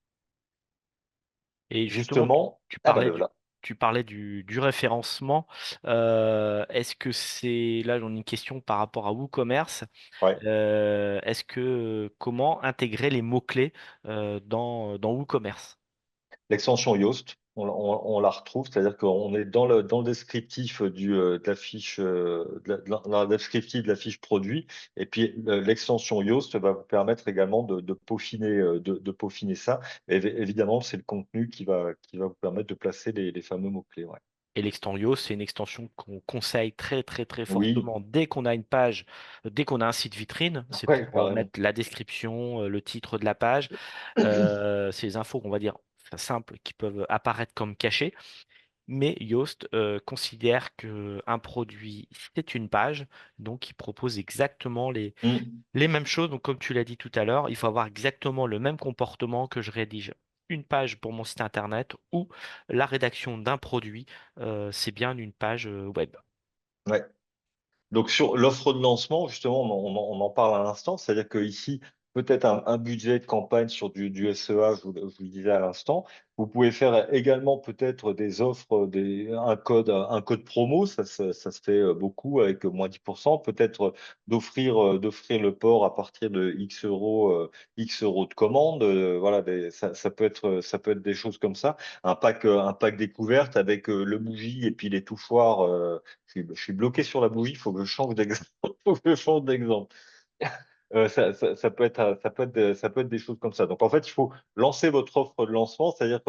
Et justement, Justement, tu ah bah parlais le du, voilà. tu parlais du référencement. Est-ce que c'est, là, j'en ai une question par rapport à WooCommerce. Ouais. Est-ce que comment intégrer les mots-clés dans WooCommerce? L'extension Yoast, on la retrouve, c'est-à-dire qu'on est dans le descriptif de la fiche, dans le descriptif de la fiche produit, et puis l'extension Yoast va vous permettre également de peaufiner ça. Et évidemment, c'est le contenu qui va vous permettre de placer les fameux mots-clés. Ouais. Et l'Extendio, c'est une extension qu'on conseille très très très Oui, fortement dès qu'on a une page, dès qu'on a un site vitrine. C'est ouais, pour carrément. mettre la description, le titre de la page, c'est des infos qu'on va dire enfin, simples qui peuvent apparaître comme cachées. Mais Yoast considère que un produit, c'est une page, donc il propose exactement Mm. les mêmes choses. Donc comme tu l'as dit tout à l'heure, il faut avoir exactement le même comportement que je rédige une page pour mon site internet ou la rédaction d'un produit, c'est bien une page web. Ouais. Donc sur l'offre de lancement, justement, on en parle à l'instant, c'est-à-dire qu'ici, peut-être un budget de campagne sur du SEA, je vous le disais à l'instant. Vous pouvez faire également peut-être des offres, un code promo, ça se fait beaucoup avec moins 10%, peut-être d'offrir le port à partir de X euros de commande. Voilà, ça peut être des choses comme ça. Un pack découverte avec le bougie et puis les touchoirs. Je suis bloqué sur la bougie, il faut que je change d'exemple. Faut que je change d'exemple. Ça peut être des choses comme ça. Donc en fait, il faut lancer votre offre de lancement, c'est-à-dire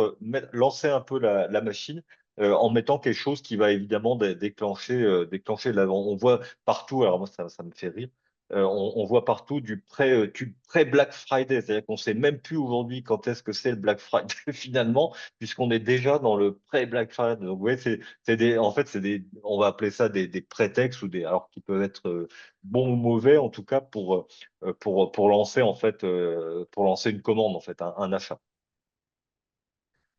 lancer un peu la machine en mettant quelque chose qui va évidemment déclencher de la vente. On voit partout, alors moi ça me fait rire, on voit partout du pré-Black Friday, c'est-à-dire qu'on ne sait même plus aujourd'hui quand est-ce que c'est le Black Friday finalement, puisqu'on est déjà dans le pré-Black Friday. Donc vous voyez, en fait, on va appeler ça des prétextes alors qui peuvent être bons ou mauvais en tout cas pour lancer en fait pour lancer une commande en fait un achat.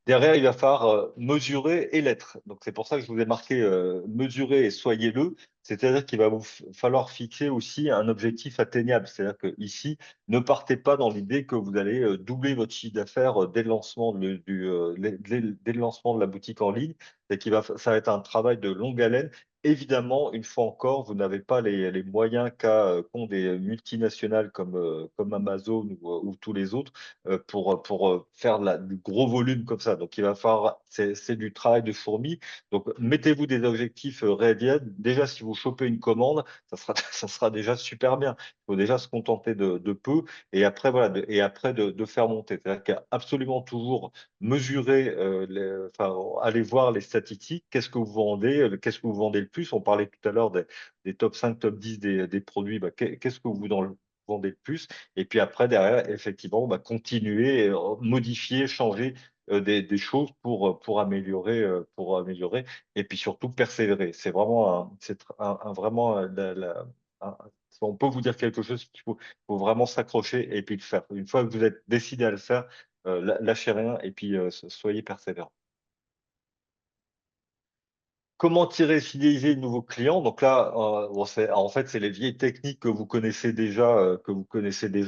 Derrière, il va falloir mesurer et l'être. Donc, c'est pour ça que je vous ai marqué mesurer et soyez-le. C'est-à-dire qu'il va falloir fixer aussi un objectif atteignable. C'est-à-dire que ici, ne partez pas dans l'idée que vous allez doubler votre chiffre d'affaires dès le lancement dès le lancement de la boutique en ligne. Ça va être un travail de longue haleine. Évidemment, une fois encore, vous n'avez pas les moyens qu'ont des multinationales comme Amazon ou tous les autres pour faire du gros volume comme ça. Donc, il va falloir, c'est du travail de fourmi. Donc, mettez-vous des objectifs réels. Déjà, si vous chopez une commande, ça sera déjà super bien. Il faut déjà se contenter de peu et après, voilà, de faire monter. C'est-à-dire qu'il y a absolument toujours mesurer, enfin, aller voir les statistiques. Qu'est-ce que vous vendez? Qu'est-ce que vous vendez le plus? On parlait tout à l'heure des top 5, top 10 des produits. Bah, qu'est-ce que vous vendez le plus? Et puis après, derrière, effectivement, on va continuer, modifier, changer des choses pour améliorer, et puis surtout persévérer. C'est vraiment vraiment un- si on peut vous dire quelque chose, faut vraiment s'accrocher et puis le faire. Une fois que vous êtes décidé à le faire, lâchez rien et puis soyez persévérant. Comment tirer et fidéliser de nouveaux clients? Donc là, bon, en fait, c'est les vieilles techniques que vous connaissez déjà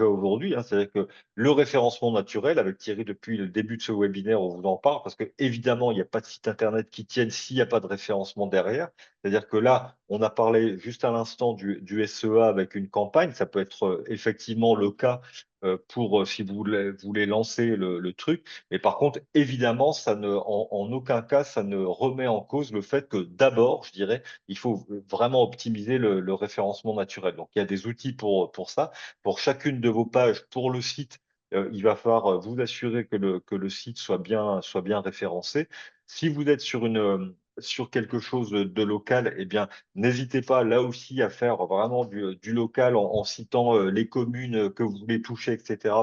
aujourd'hui, hein. C'est-à-dire que le référencement naturel, avec Thierry depuis le début de ce webinaire, on vous en parle, parce que évidemment, il n'y a pas de site internet qui tienne s'il n'y a pas de référencement derrière. C'est-à-dire que là, on a parlé juste à l'instant du SEA avec une campagne. Ça peut être effectivement le cas pour si vous voulez lancer le truc. Mais par contre, évidemment, en aucun cas, ça ne remet en cause le fait que d'abord, je dirais, il faut vraiment optimiser le référencement naturel. Donc, il y a des outils pour ça. Pour chacune de vos pages, pour le site, il va falloir vous assurer que le site soit bien référencé. Si vous êtes sur quelque chose de local, eh bien, n'hésitez pas là aussi à faire vraiment du local en citant les communes que vous voulez toucher, etc.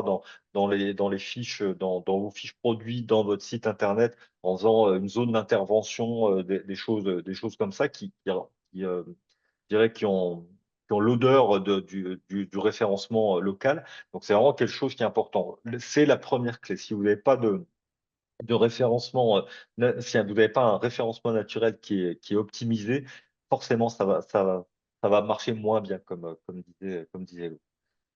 dans les fiches, dans vos fiches produits, dans votre site internet, en faisant une zone d'intervention, des choses comme ça je dirais, qui ont l'odeur du référencement local. Donc, c'est vraiment quelque chose qui est important. C'est la première clé. Si vous n'avez pas de référencement, si vous n'avez pas un référencement naturel qui est optimisé, forcément, ça va marcher moins bien, comme disait l'autre.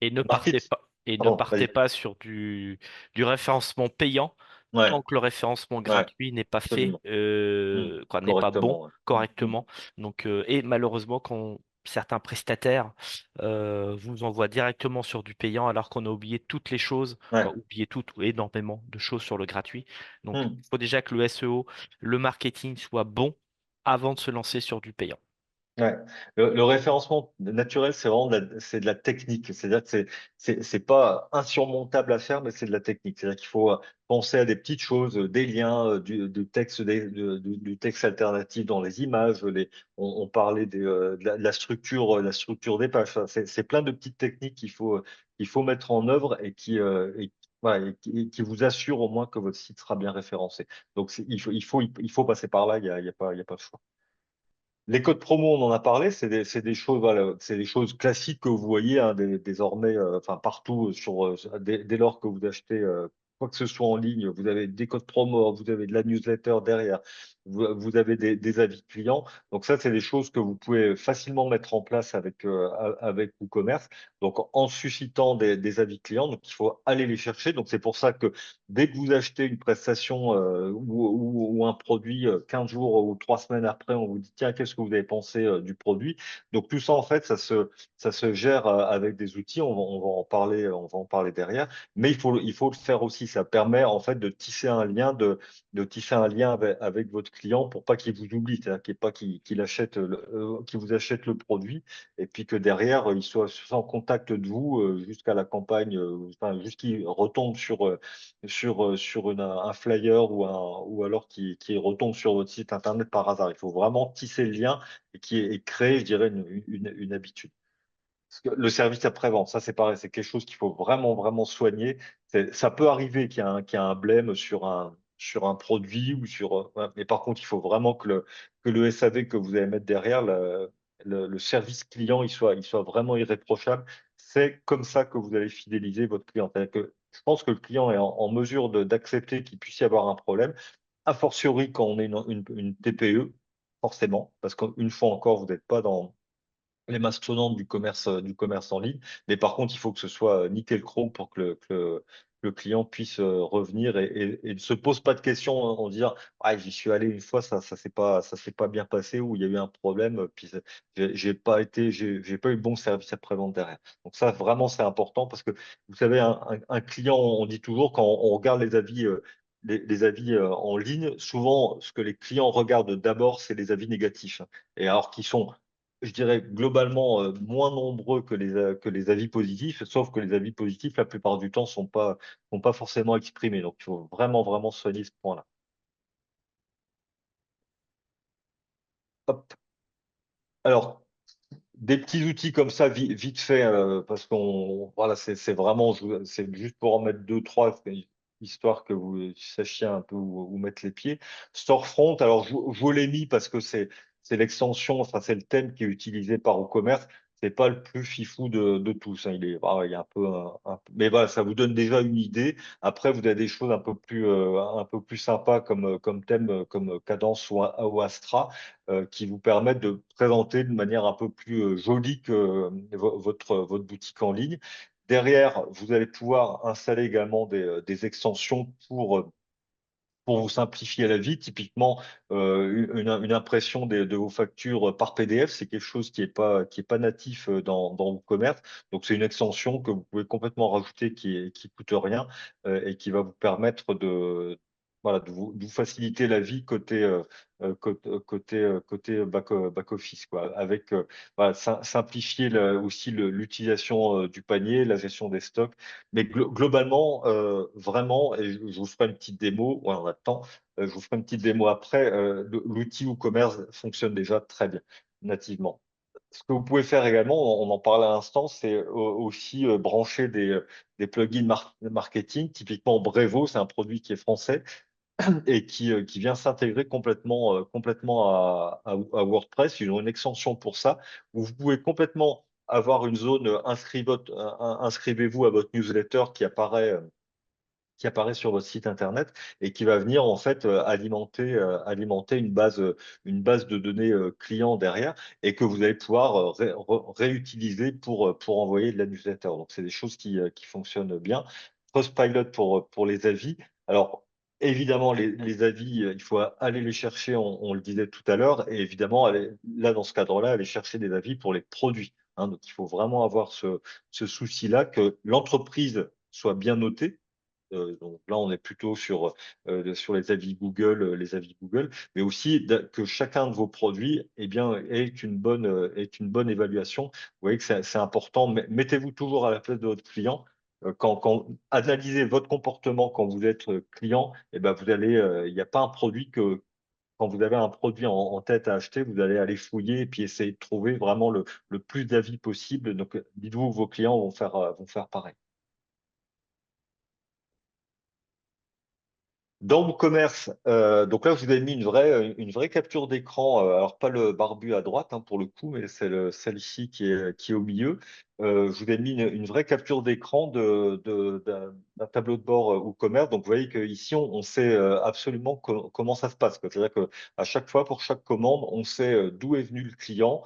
Et ne partez Market, pas, et ne pardon, partez vas-y. pas sur du référencement payant Ouais, tant que le référencement ouais, gratuit n'est pas fait, absolument. Hmm. quoi, n'est pas bon Correctement. Ouais. correctement. Donc, et malheureusement, quand certains prestataires vous envoient directement sur du payant alors qu'on a oublié toutes les choses, Ouais. quoi, oublié toutes ou énormément de choses sur le gratuit. Donc, Hmm. il faut déjà que le SEO, le marketing soit bon avant de se lancer sur du payant. Ouais. Le référencement naturel, c'est de la technique. C'est-à-dire que c'est pas insurmontable à faire, mais c'est de la technique. C'est-à-dire qu'il faut penser à des petites choses, des liens, du texte, du texte alternatif dans les images. On parlait de la structure des pages. Enfin, c'est plein de petites techniques qu'il faut mettre en œuvre voilà, et qui vous assurent au moins que votre site sera bien référencé. Donc, il faut passer par là. Il y a pas de choix. Les codes promo, on en a parlé, c'est des choses, voilà, c'est des choses classiques que vous voyez hein, désormais, enfin partout dès lors que vous achetez quoi que ce soit en ligne, vous avez des codes promo, vous avez de la newsletter derrière, vous avez des avis clients. Donc ça, c'est des choses que vous pouvez facilement mettre en place avec WooCommerce. Donc en suscitant des avis clients, donc il faut aller les chercher. Donc c'est pour ça que dès que vous achetez une prestation ou un produit, 15 jours ou 3 semaines après, on vous dit, tiens, qu'est-ce que vous avez pensé du produit? Donc tout ça, en fait, ça se gère avec des outils. On va en parler derrière. Mais il faut le faire aussi. Ça permet en fait de tisser un lien, avec votre client pour pas qu'il vous oublie, c'est-à-dire qu'il vous achète le produit et puis que derrière, il soit en contact de vous jusqu'à la campagne, enfin, jusqu'il retombe sur un flyer ou alors qui retombe sur votre site internet par hasard. Il faut vraiment tisser le lien et créer, je dirais, une habitude. Parce que le service après-vente, ça c'est pareil, c'est quelque chose qu'il faut vraiment, vraiment soigner. Ça peut arriver qu'il y a un blême sur un produit ouais, mais par contre, il faut vraiment que le SAV que vous allez mettre derrière, le service client, il soit vraiment irréprochable. C'est comme ça que vous allez fidéliser votre client. C'est-à-dire que je pense que le client est en mesure d'accepter qu'il puisse y avoir un problème, a fortiori quand on est une TPE, forcément, parce qu'une fois encore, vous n'êtes pas dans les mastodontes du commerce en ligne. Mais par contre, il faut que ce soit nickel chrome pour que le client puisse revenir et ne se pose pas de questions en disant ah, j'y suis allé une fois, ça s'est pas bien passé ou il y a eu un problème, puis j'ai pas eu le bon service après-vente derrière. Donc ça, vraiment, c'est important parce que vous savez, un client, on dit toujours quand on regarde les avis en ligne, souvent, ce que les clients regardent d'abord, c'est les avis négatifs, hein. Et alors qu'ils sont, je dirais, globalement moins nombreux que les avis positifs, sauf que les avis positifs, la plupart du temps, sont pas forcément exprimés. Donc, il faut vraiment, vraiment soigner ce point-là. Hop. Alors, des petits outils comme ça, vite fait, parce voilà, c'est vraiment, c'est juste pour en mettre deux, trois, histoire que vous sachiez un peu où mettre les pieds. Storefront, alors je vous l'ai mis parce que c'est l'extension, enfin c'est le thème qui est utilisé par WooCommerce. C'est pas le plus fifou de tous, hein. Il est un peu, mais voilà, ça vous donne déjà une idée. Après, vous avez des choses un peu plus sympas comme thème, comme Cadence ou Astra qui vous permettent de présenter de manière un peu plus jolie que votre boutique en ligne. Derrière, vous allez pouvoir installer également des extensions pour vous simplifier la vie. Typiquement, une impression de vos factures par PDF, c'est quelque chose qui est pas natif dans WooCommerce. Donc, c'est une extension que vous pouvez complètement rajouter qui coûte rien et qui va vous permettre voilà, de vous faciliter la vie côté back office, quoi, avec voilà, simplifier aussi l'utilisation du panier, la gestion des stocks. Mais globalement, vraiment, et je vous ferai une petite démo, ouais, on a le temps, je vous ferai une petite démo après, l'outil WooCommerce fonctionne déjà très bien, nativement. Ce que vous pouvez faire également, on en parlait à l'instant, c'est aussi brancher des plugins marketing. Typiquement, Brevo, c'est un produit qui est français et qui vient s'intégrer complètement à WordPress. Ils ont une extension pour ça, où vous pouvez complètement avoir une zone inscrivez-vous à votre newsletter qui apparaît sur votre site internet et qui va venir en fait alimenter une base de données clients derrière et que vous allez pouvoir réutiliser pour envoyer de la newsletter. Donc, c'est des choses qui fonctionnent bien. Trustpilot pour les avis. Alors, évidemment, les avis, il faut aller les chercher, on le disait tout à l'heure, et évidemment, là, dans ce cadre-là, aller chercher des avis pour les produits. Hein. Donc, il faut vraiment avoir ce souci-là que l'entreprise soit bien notée. Donc là, on est plutôt sur les avis Google, mais aussi que chacun de vos produits eh bien, ait une bonne évaluation. Vous voyez que c'est important. Mettez-vous toujours à la place de votre client. Quand analysez votre comportement quand vous êtes client, eh ben, il n'y a pas un produit quand vous avez un produit en tête à acheter, vous allez aller fouiller et puis essayer de trouver vraiment le plus d'avis possible. Donc, dites-vous que vos clients vont faire pareil. Dans WooCommerce, donc là, je vous ai mis une vraie capture d'écran. Alors, pas le barbu à droite, hein, pour le coup, mais c'est celle-ci qui est au milieu. Je vous ai mis une vraie capture d'écran d'un tableau de bord WooCommerce. Donc, vous voyez qu'ici, on sait absolument comment ça se passe, quoi. C'est-à-dire qu'à chaque fois, pour chaque commande, on sait d'où est venu le client.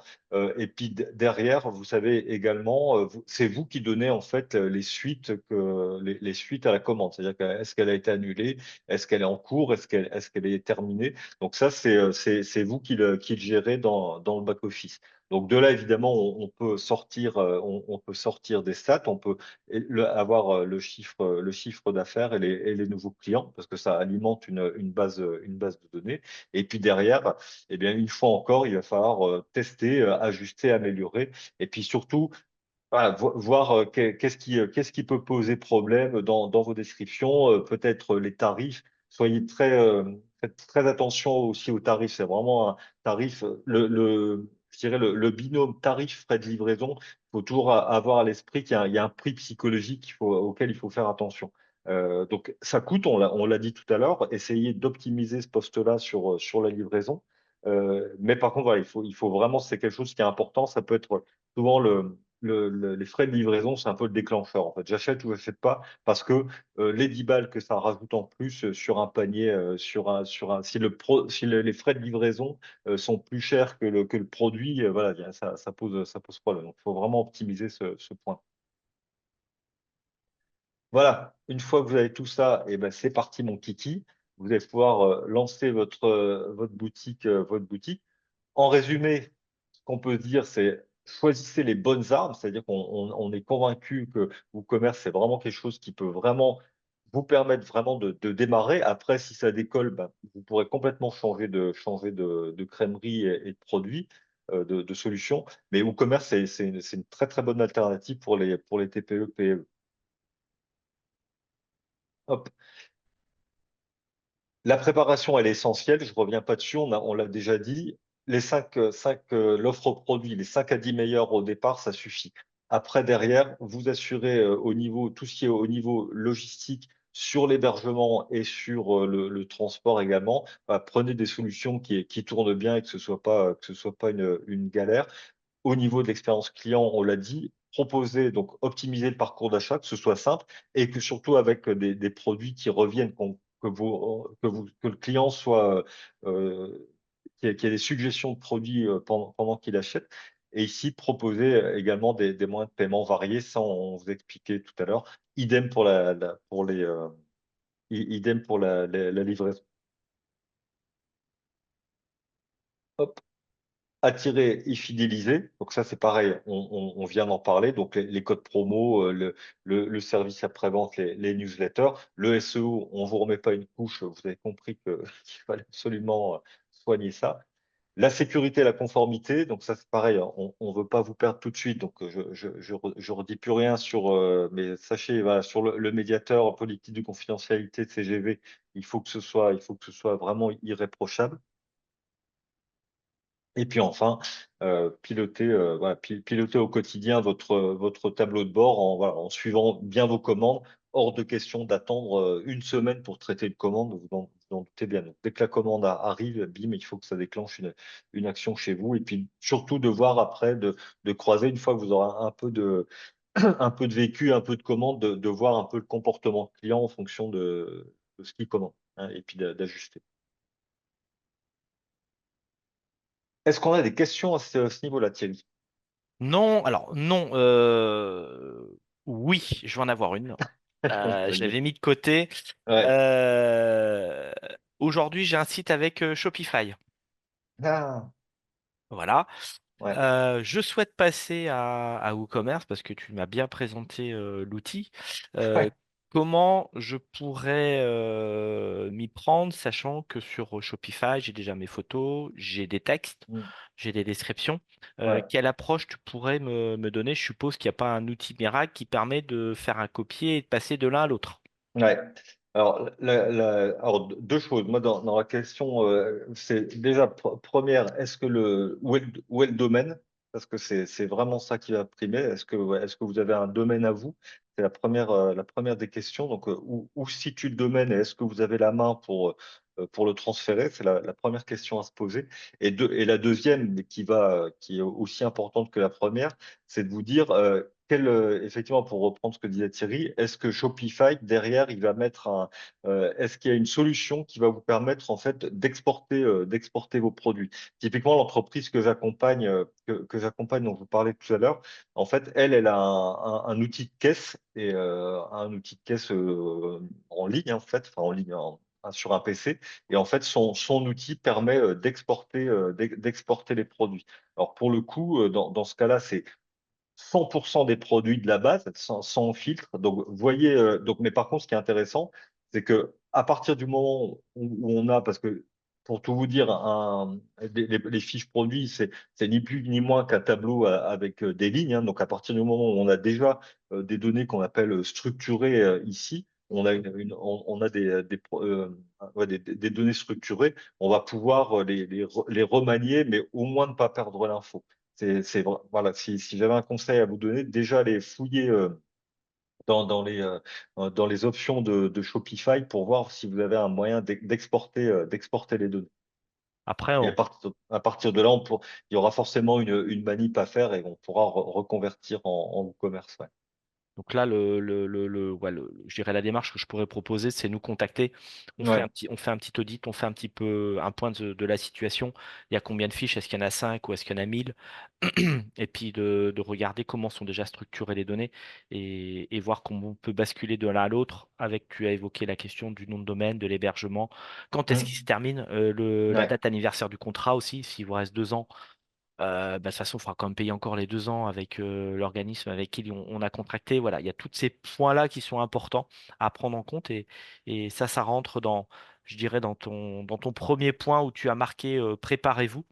Et puis derrière, vous savez également, c'est vous qui donnez en fait les suites à la commande. C'est-à-dire est-ce qu'elle a été annulée? Est-ce qu'elle est en cours? Est-ce qu'elle est terminée? Donc ça, c'est vous qui le gérez dans le back-office. Donc de là, évidemment, on peut sortir des stats, on peut avoir le chiffre d'affaires et les nouveaux clients, parce que ça alimente une base de données. Et puis derrière, eh bien, une fois encore, il va falloir tester, ajuster, améliorer. Et puis surtout, voilà, voir qu'est-ce qui peut poser problème dans vos descriptions, peut-être les tarifs. Soyez faites très attention aussi aux tarifs. C'est vraiment un tarif, je dirais le binôme tarif-frais de livraison. Il faut toujours avoir à l'esprit il y a un prix psychologique auquel il faut faire attention. Donc, ça coûte, on l'a dit tout à l'heure. Essayez d'optimiser ce poste-là sur la livraison. Mais par contre, voilà, il faut vraiment, c'est quelque chose qui est important. Ça peut être souvent les frais de livraison, c'est un peu le déclencheur. En fait, j'achète ou j'achète pas parce que les 10 balles que ça rajoute en plus sur un panier, si les frais de livraison sont plus chers que le produit, voilà, ça pose problème. Donc, il faut vraiment optimiser ce point. Voilà, une fois que vous avez tout ça, et ben, c'est parti, mon kiki. Vous allez pouvoir lancer votre boutique. En résumé, ce qu'on peut dire, c'est choisissez les bonnes armes, c'est-à-dire on est convaincu que WooCommerce, c'est vraiment quelque chose qui peut vraiment vous permettre vraiment de démarrer. Après, si ça décolle, ben, vous pourrez complètement changer de crèmerie et de produit, de solution. Mais WooCommerce, c'est une très très bonne alternative pour les TPE, PME. Hop. La préparation, elle est essentielle. Je reviens pas dessus. On l'a déjà dit. L'offre produit, les 5 à 10 meilleurs au départ, ça suffit. Après, derrière, vous assurez tout ce qui est au niveau logistique, sur l'hébergement et sur le transport également. Prenez des solutions qui tournent bien et que ce soit pas une galère. Au niveau de l'expérience client, on l'a dit, proposer, donc optimiser le parcours d'achat, que ce soit simple et que surtout avec des produits qui reviennent, que le client qu'il y ait des suggestions de produits pendant qu'il achète. Et ici, proposer également des moyens de paiement variés, ça on vous expliquait tout à l'heure. Idem pour idem pour la livraison. hop, attirer et fidéliser. Donc ça, c'est pareil, on vient d'en parler. Donc les codes promo, le service après-vente, les newsletters. Le SEO, on vous remet pas une couche. Vous avez compris qu'il fallait absolument soigner ça. La sécurité et la conformité, donc ça c'est pareil, hein, on veut pas vous perdre tout de suite, donc je redis plus rien sur, mais sachez, voilà, sur le médiateur politique de confidentialité de CGV, il faut que ce soit vraiment irréprochable. Et puis enfin, piloter, voilà, piloter au quotidien votre tableau de bord en, voilà, en suivant bien vos commandes. Hors de question d'attendre une semaine pour traiter une commande, vous en doutez bien. Donc, dès que la commande arrive, bim, il faut que ça déclenche une action chez vous. Et puis surtout de voir après, de croiser une fois que vous aurez un peu un peu de vécu, un peu de commande, de voir un peu le comportement client en fonction de ce qu'il commande, hein, et puis d'ajuster. Est-ce qu'on a des questions à ce niveau-là, Thierry? Non, alors non, oui, je vais en avoir une. Je Vas-y. l'avais mis de côté. Ouais. Euh, Aujourd'hui, j'ai un site avec Shopify. Ah, Voilà. ouais. Je souhaite passer à WooCommerce parce que tu m'as bien présenté l'outil. Euh, Ouais. Comment je pourrais m'y prendre, sachant que sur Shopify, j'ai déjà mes photos, j'ai des textes, Mm. j'ai des descriptions. Ouais. Quelle approche tu pourrais me donner? Je suppose qu'il n'y a pas un outil miracle qui permet de faire un copier et de passer de l'un à l'autre. Ouais. Alors, alors, deux choses. Moi, dans la question, c'est déjà première, est-ce que où est le domaine? Parce que c'est vraiment ça qui va primer. Ouais, est-ce que vous avez un domaine à vous? C'est la première des questions. Donc, où se situe le domaine et est-ce que vous avez la main pour le transférer? C'est la première question à se poser. Et la deuxième, mais qui est aussi importante que la première, c'est de vous dire, effectivement, pour reprendre ce que disait Thierry, est-ce que Shopify, derrière, il va mettre est-ce qu'il y a une solution qui va vous permettre, en fait, d'exporter vos produits? Typiquement, l'entreprise que j'accompagne, dont je vous parlais tout à l'heure, en fait, elle a un outil de caisse et un outil de caisse en ligne, en fait, enfin, en ligne, sur un PC. Et en fait, son outil permet d'exporter les produits. Alors, pour le coup, dans ce cas-là, c'est 100% des produits de la base, sans filtre. Donc, vous voyez, mais par contre, ce qui est intéressant, c'est que à partir du moment où on a, parce que pour tout vous dire, les fiches produits, c'est ni plus ni moins qu'un tableau avec des lignes, hein. Donc, à partir du moment où on a déjà des données qu'on appelle structurées ici, on a ouais, des données structurées, on va pouvoir les remanier, mais au moins ne pas perdre l'info. Voilà, si j'avais un conseil à vous donner, déjà les fouiller dans, dans les options de Shopify pour voir si vous avez un moyen d'exporter les données. Après, Et à partir de là, il y aura forcément une manip à faire et on pourra reconvertir en e-commerce. Ouais. donc là, ouais, je dirais la démarche que je pourrais proposer, c'est nous contacter. Ouais. On fait un petit audit, on fait un petit peu un point de la situation. Il y a combien de fiches? Est-ce qu'il y en a 5 ou est-ce qu'il y en a 1000? Et puis de regarder comment sont déjà structurées les données et voir comment on peut basculer de l'un à l'autre avec, tu as évoqué la question du nom de domaine, de l'hébergement. Quand est-ce qu'il se Mm. termine? La Ouais. date anniversaire du contrat aussi, s'il vous reste 2 ans. Bah, de toute façon, il faudra quand même payer encore les 2 ans avec l'organisme avec qui on a contracté. Voilà, il y a tous ces points-là qui sont importants à prendre en compte et ça rentre dans, je dirais, dans ton premier point où tu as marqué préparez-vous.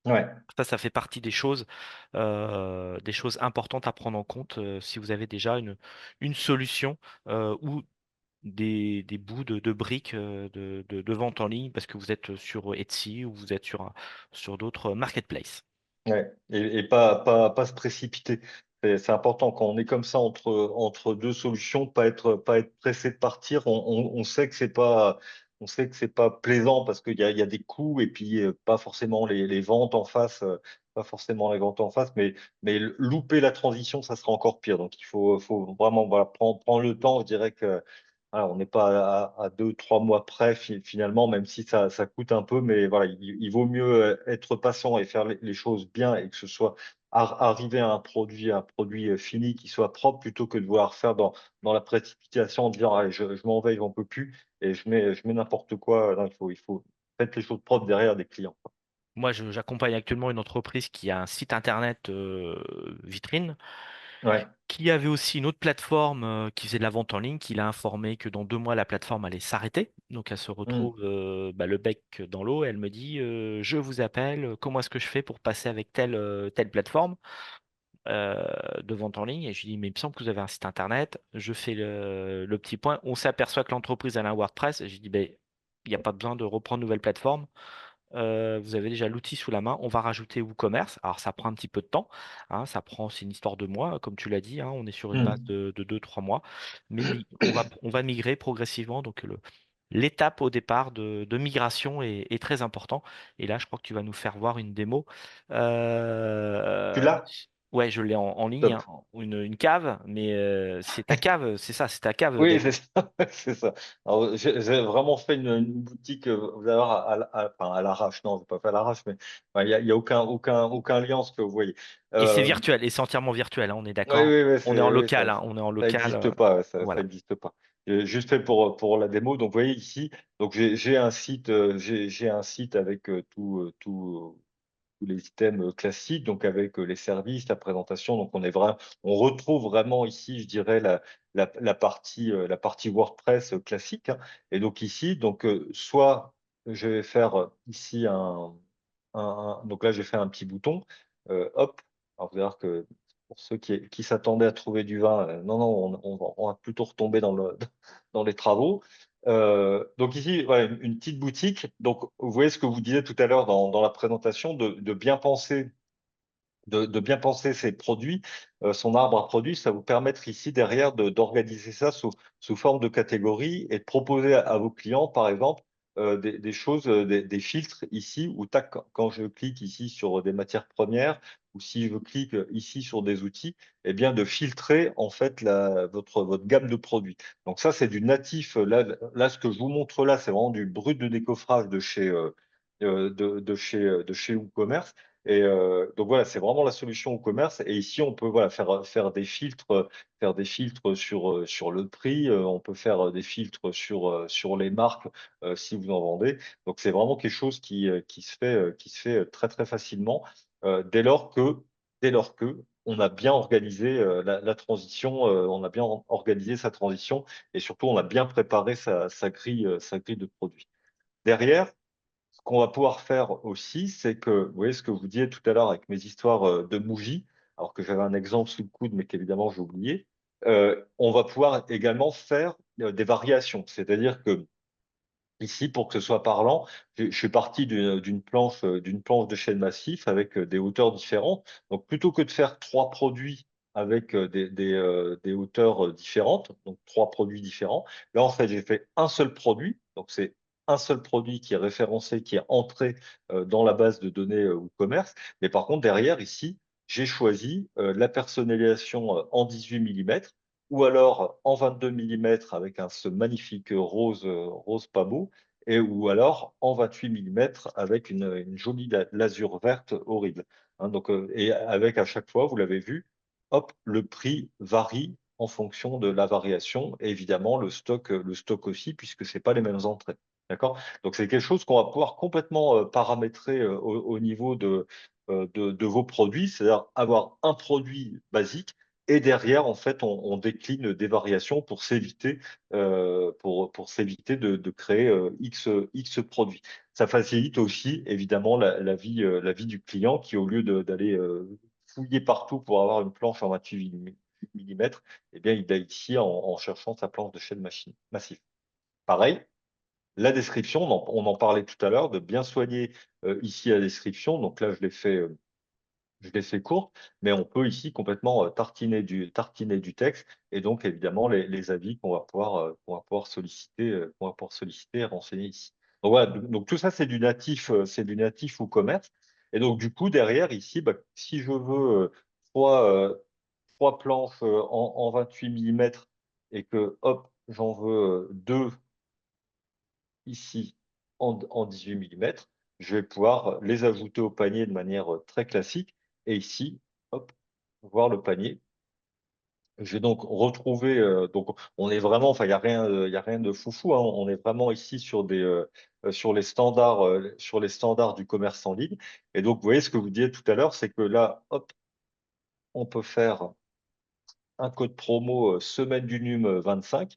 Ouais. Ça fait partie des choses importantes à prendre en compte si vous avez déjà une solution ou des bouts de briques de vente en ligne parce que vous êtes sur Etsy ou vous êtes sur d'autres marketplaces. Ouais, et pas se précipiter. C'est important quand on est comme ça entre deux solutions, pas être pressé de partir. On sait que on sait que c'est pas plaisant parce qu'il y a des coûts et puis pas forcément les ventes en face, pas forcément les ventes en face, mais louper la transition, ça sera encore pire. Donc faut vraiment voilà, prendre le temps. Je dirais que voilà, on n'est pas à 2, 3 mois près finalement, même si ça coûte un peu, mais voilà, il vaut mieux être patient et faire les choses bien et que ce soit arriver à un produit fini qui soit propre plutôt que de vouloir faire dans la précipitation en disant allez, je m'en vais, j'en peux plus et je mets n'importe quoi. Non, il faut mettre les choses propres derrière des clients. Moi, j'accompagne actuellement une entreprise qui a un site internet vitrine, Ouais. qui avait aussi une autre plateforme qui faisait de la vente en ligne, qui l'a informé que dans 2 mois, la plateforme allait s'arrêter. Donc, elle se Hmm. retrouve le bec dans l'eau. Elle me dit, je vous appelle, comment est-ce que je fais pour passer avec telle plateforme de vente en ligne? Et je lui dis, mais il me semble que vous avez un site internet. Je fais le petit point. On s'aperçoit que l'entreprise a un WordPress. Et je lui dis, ben, il n'y a pas besoin de reprendre une nouvelle plateforme. Vous avez déjà l'outil sous la main. On va rajouter WooCommerce. Alors, ça prend un petit peu de temps, hein, c'est une histoire de mois, comme tu l'as dit, hein, on est sur une base Hmm. de 2-3 mois. Mais on va migrer progressivement. Donc, l'étape au départ de migration est très important. Et là, je crois que tu vas nous faire voir une démo. Tu Euh, l'as? ouais, je l'ai en ligne, Top. hein, une cave, mais c'est ta cave, c'est ça, c'est ta cave, Oui, David. c'est ça. C'est ça. Alors, j'ai vraiment fait une boutique, vous allez voir, enfin, à l'arrache. Non, je n'ai pas fait à l'arrache, mais enfin, il y a aucun lien, ce que vous voyez. Et c'est Euh, virtuel, et c'est entièrement virtuel, hein, on est oui, d'accord? oui, oui, On est en oui, local, hein, on est en ça local. n'existe pas, ouais, ça Voilà. existe pas. J'ai juste fait pour la démo. Donc, vous voyez ici, donc j'ai un site, j'ai un site avec tous les items classiques, donc avec les services, la présentation. Donc, on retrouve vraiment ici, je dirais, la partie WordPress classique, hein. Et donc ici, donc soit je vais faire ici donc là, j'ai fait un petit bouton, hop. Alors, vous allez voir que pour ceux qui s'attendaient à trouver du vin, non, non, on va plutôt retomber dans les travaux. Donc ici, voilà, une petite boutique. Donc, vous voyez ce que vous disiez tout à l'heure dans la présentation, de bien penser ses produits, son arbre à produits, ça va vous permettre ici derrière d'organiser ça sous forme de catégories et de proposer à vos clients, par exemple, des choses, des filtres ici, où tac, quand je clique ici sur des matières premières, ou si je clique ici sur des outils, eh bien de filtrer en fait votre gamme de produits. Donc ça, c'est du natif. Là, ce que je vous montre là, c'est vraiment du brut de décoffrage de chez WooCommerce. Et donc voilà, c'est vraiment la solution au commerce. Et ici, on peut voilà, faire des filtres sur le prix. On peut faire des filtres sur les marques si vous en vendez. Donc c'est vraiment quelque chose qui se fait très très facilement dès lors que on a bien organisé la transition, on a bien organisé sa transition et surtout on a bien préparé sa grille de produits. Derrière, ce qu'on va pouvoir faire aussi, c'est que, vous voyez ce que vous disiez tout à l'heure avec mes histoires de Muji, alors que j'avais un exemple sous le coude, mais qu'évidemment j'ai oublié, on va pouvoir également faire des variations. C'est-à-dire que ici, pour que ce soit parlant, je suis parti d'une planche de chêne massif avec des hauteurs différentes. Donc, plutôt que de faire trois produits avec des hauteurs différentes, donc trois produits différents, là, en fait, j'ai fait un seul produit. Donc, c'est un seul produit qui est référencé, qui est entré dans la base de données WooCommerce. Mais par contre, derrière, ici, j'ai choisi la personnalisation en 18 millimètres ou alors en 22 millimètres avec ce magnifique rose pas beau, et ou alors en 28 millimètres avec une jolie lasure verte horrible. Hein, donc, et avec à chaque fois, vous l'avez vu, hop, le prix varie en fonction de la variation, et évidemment le stock aussi, puisque c'est pas les mêmes entrées. D'accord? Donc c'est quelque chose qu'on va pouvoir complètement paramétrer au niveau de vos produits, c'est-à-dire avoir un produit basique et derrière, en fait, on décline des variations pour s'éviter de créer X produits. Ça facilite aussi, évidemment, la vie du client qui, au lieu d'aller fouiller partout pour avoir une planche en 28 millimètres, eh bien, il a ici en cherchant sa planche de chêne massif. Pareil, la description, on en parlait tout à l'heure, de bien soigner ici la description. Donc là, je l'ai fait courte, mais on peut ici complètement tartiner du texte et donc évidemment les avis qu'on va pouvoir solliciter et renseigner ici. Donc voilà, donc tout ça c'est du natif WooCommerce. Et donc du coup derrière ici, bah, si je veux trois, euh, trois planches en 28 millimètres et que hop, j'en veux deux ici en 18 millimètres, je vais pouvoir les ajouter au panier de manière très classique. Et ici, hop, voir le panier J'ai donc retrouvé, donc on est vraiment, enfin, il y a rien de foufou, hein. On est vraiment ici sur les standards du commerce en ligne. Et donc, vous voyez ce que vous disiez tout à l'heure, c'est que là, hop, on peut faire un code promo semaine du NUM 25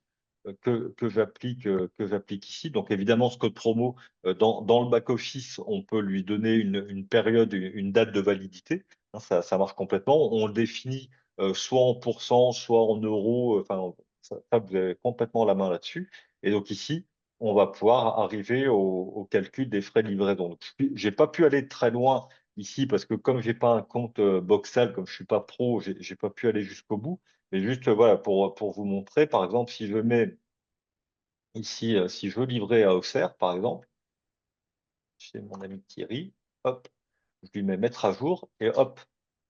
que j'applique ici. Donc évidemment, ce code promo, dans le back-office, on peut lui donner une période, une date de validité. Hein, ça marche complètement. On le définit soit en pourcent, soit en euros. Enfin, ça, vous avez complètement la main là-dessus. Et donc ici, on va pouvoir arriver au calcul des frais de livraison. Donc, j'ai pas pu aller très loin ici parce que comme j'ai pas un compte Boxal, comme je suis pas pro, j'ai pas pu aller jusqu'au bout. Mais juste, voilà, pour vous montrer, par exemple, si je mets ici, si je veux livrer à Auxerre, par exemple, chez mon ami Thierry, hop, je lui mets mettre à jour et hop.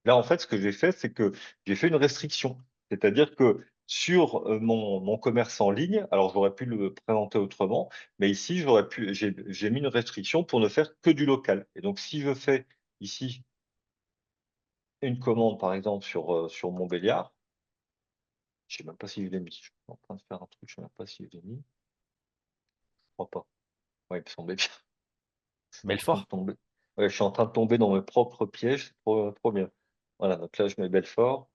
Là, en fait, ce que j'ai fait, c'est que j'ai fait une restriction. C'est-à-dire que sur mon commerce en ligne, alors j'aurais pu le présenter autrement, mais ici, j'ai mis une restriction pour ne faire que du local. Et donc, si je fais ici une commande, par exemple, sur Montbéliard, je sais même pas si je l'ai mis. Je suis en train de faire un truc, je sais même pas si je l'ai mis. Je crois pas. Ouais, il me semblait bien. Je suis en train de Belfort. tomber. Ouais, je suis en train de tomber dans mes propres pièges. C'est trop bien. Voilà, donc là, je mets Belfort.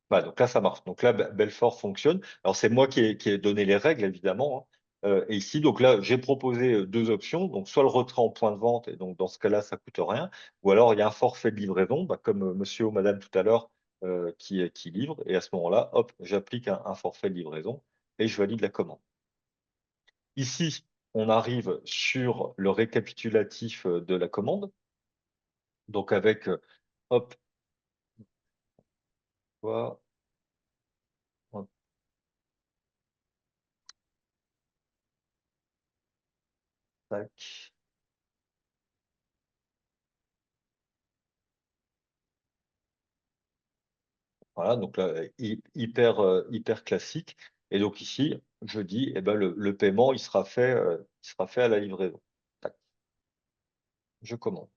Bah, donc là, ça marche. Donc là, Belfort fonctionne. Alors, c'est moi qui ai donné les règles, évidemment, hein. Et ici, donc là, j'ai proposé deux options. Donc, soit le retrait en point de vente, et donc dans ce cas-là, ça coûte rien. Ou alors, il y a un forfait de livraison, bah, comme monsieur ou madame tout à l'heure qui livre. Et à ce moment-là, hop, j'applique un forfait de livraison et je valide la commande. Ici, on arrive sur le récapitulatif de la commande. Donc avec, hop, quoi, hop, tac. Voilà, donc là, hyper classique. Et donc ici, je dis, eh ben, le paiement, il sera fait à la livraison. Tac, je commande.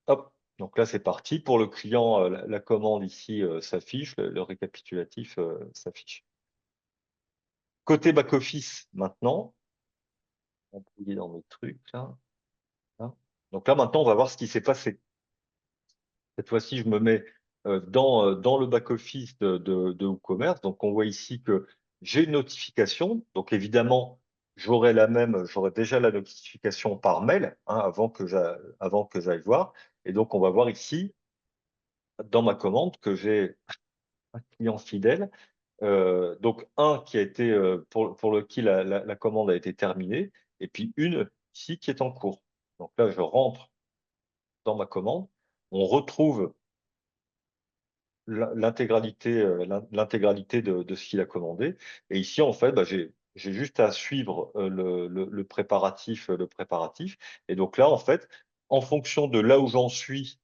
Hop, donc là, c'est parti. Pour le client, la commande ici s'affiche, le récapitulatif s'affiche. Côté back-office, maintenant, on peut aller dans mes trucs, là. Hein. Donc là, maintenant, on va voir ce qui s'est passé. Cette fois-ci, je me mets dans le back-office de WooCommerce. Donc, on voit ici que j'ai une notification. Donc, évidemment, j'aurai déjà la notification par mail hein, avant que j'aille voir. Et donc, on va voir ici, dans ma commande, que j'ai un client fidèle. Donc, un qui a été, pour lequel la commande a été terminée, et puis une ici qui est en cours. Donc là, je rentre dans ma commande. On retrouve l'intégralité de ce qu'il a commandé. Et ici, en fait, bah, j'ai juste à suivre le préparatif. Et donc là, en fait, en fonction de là où j'en suis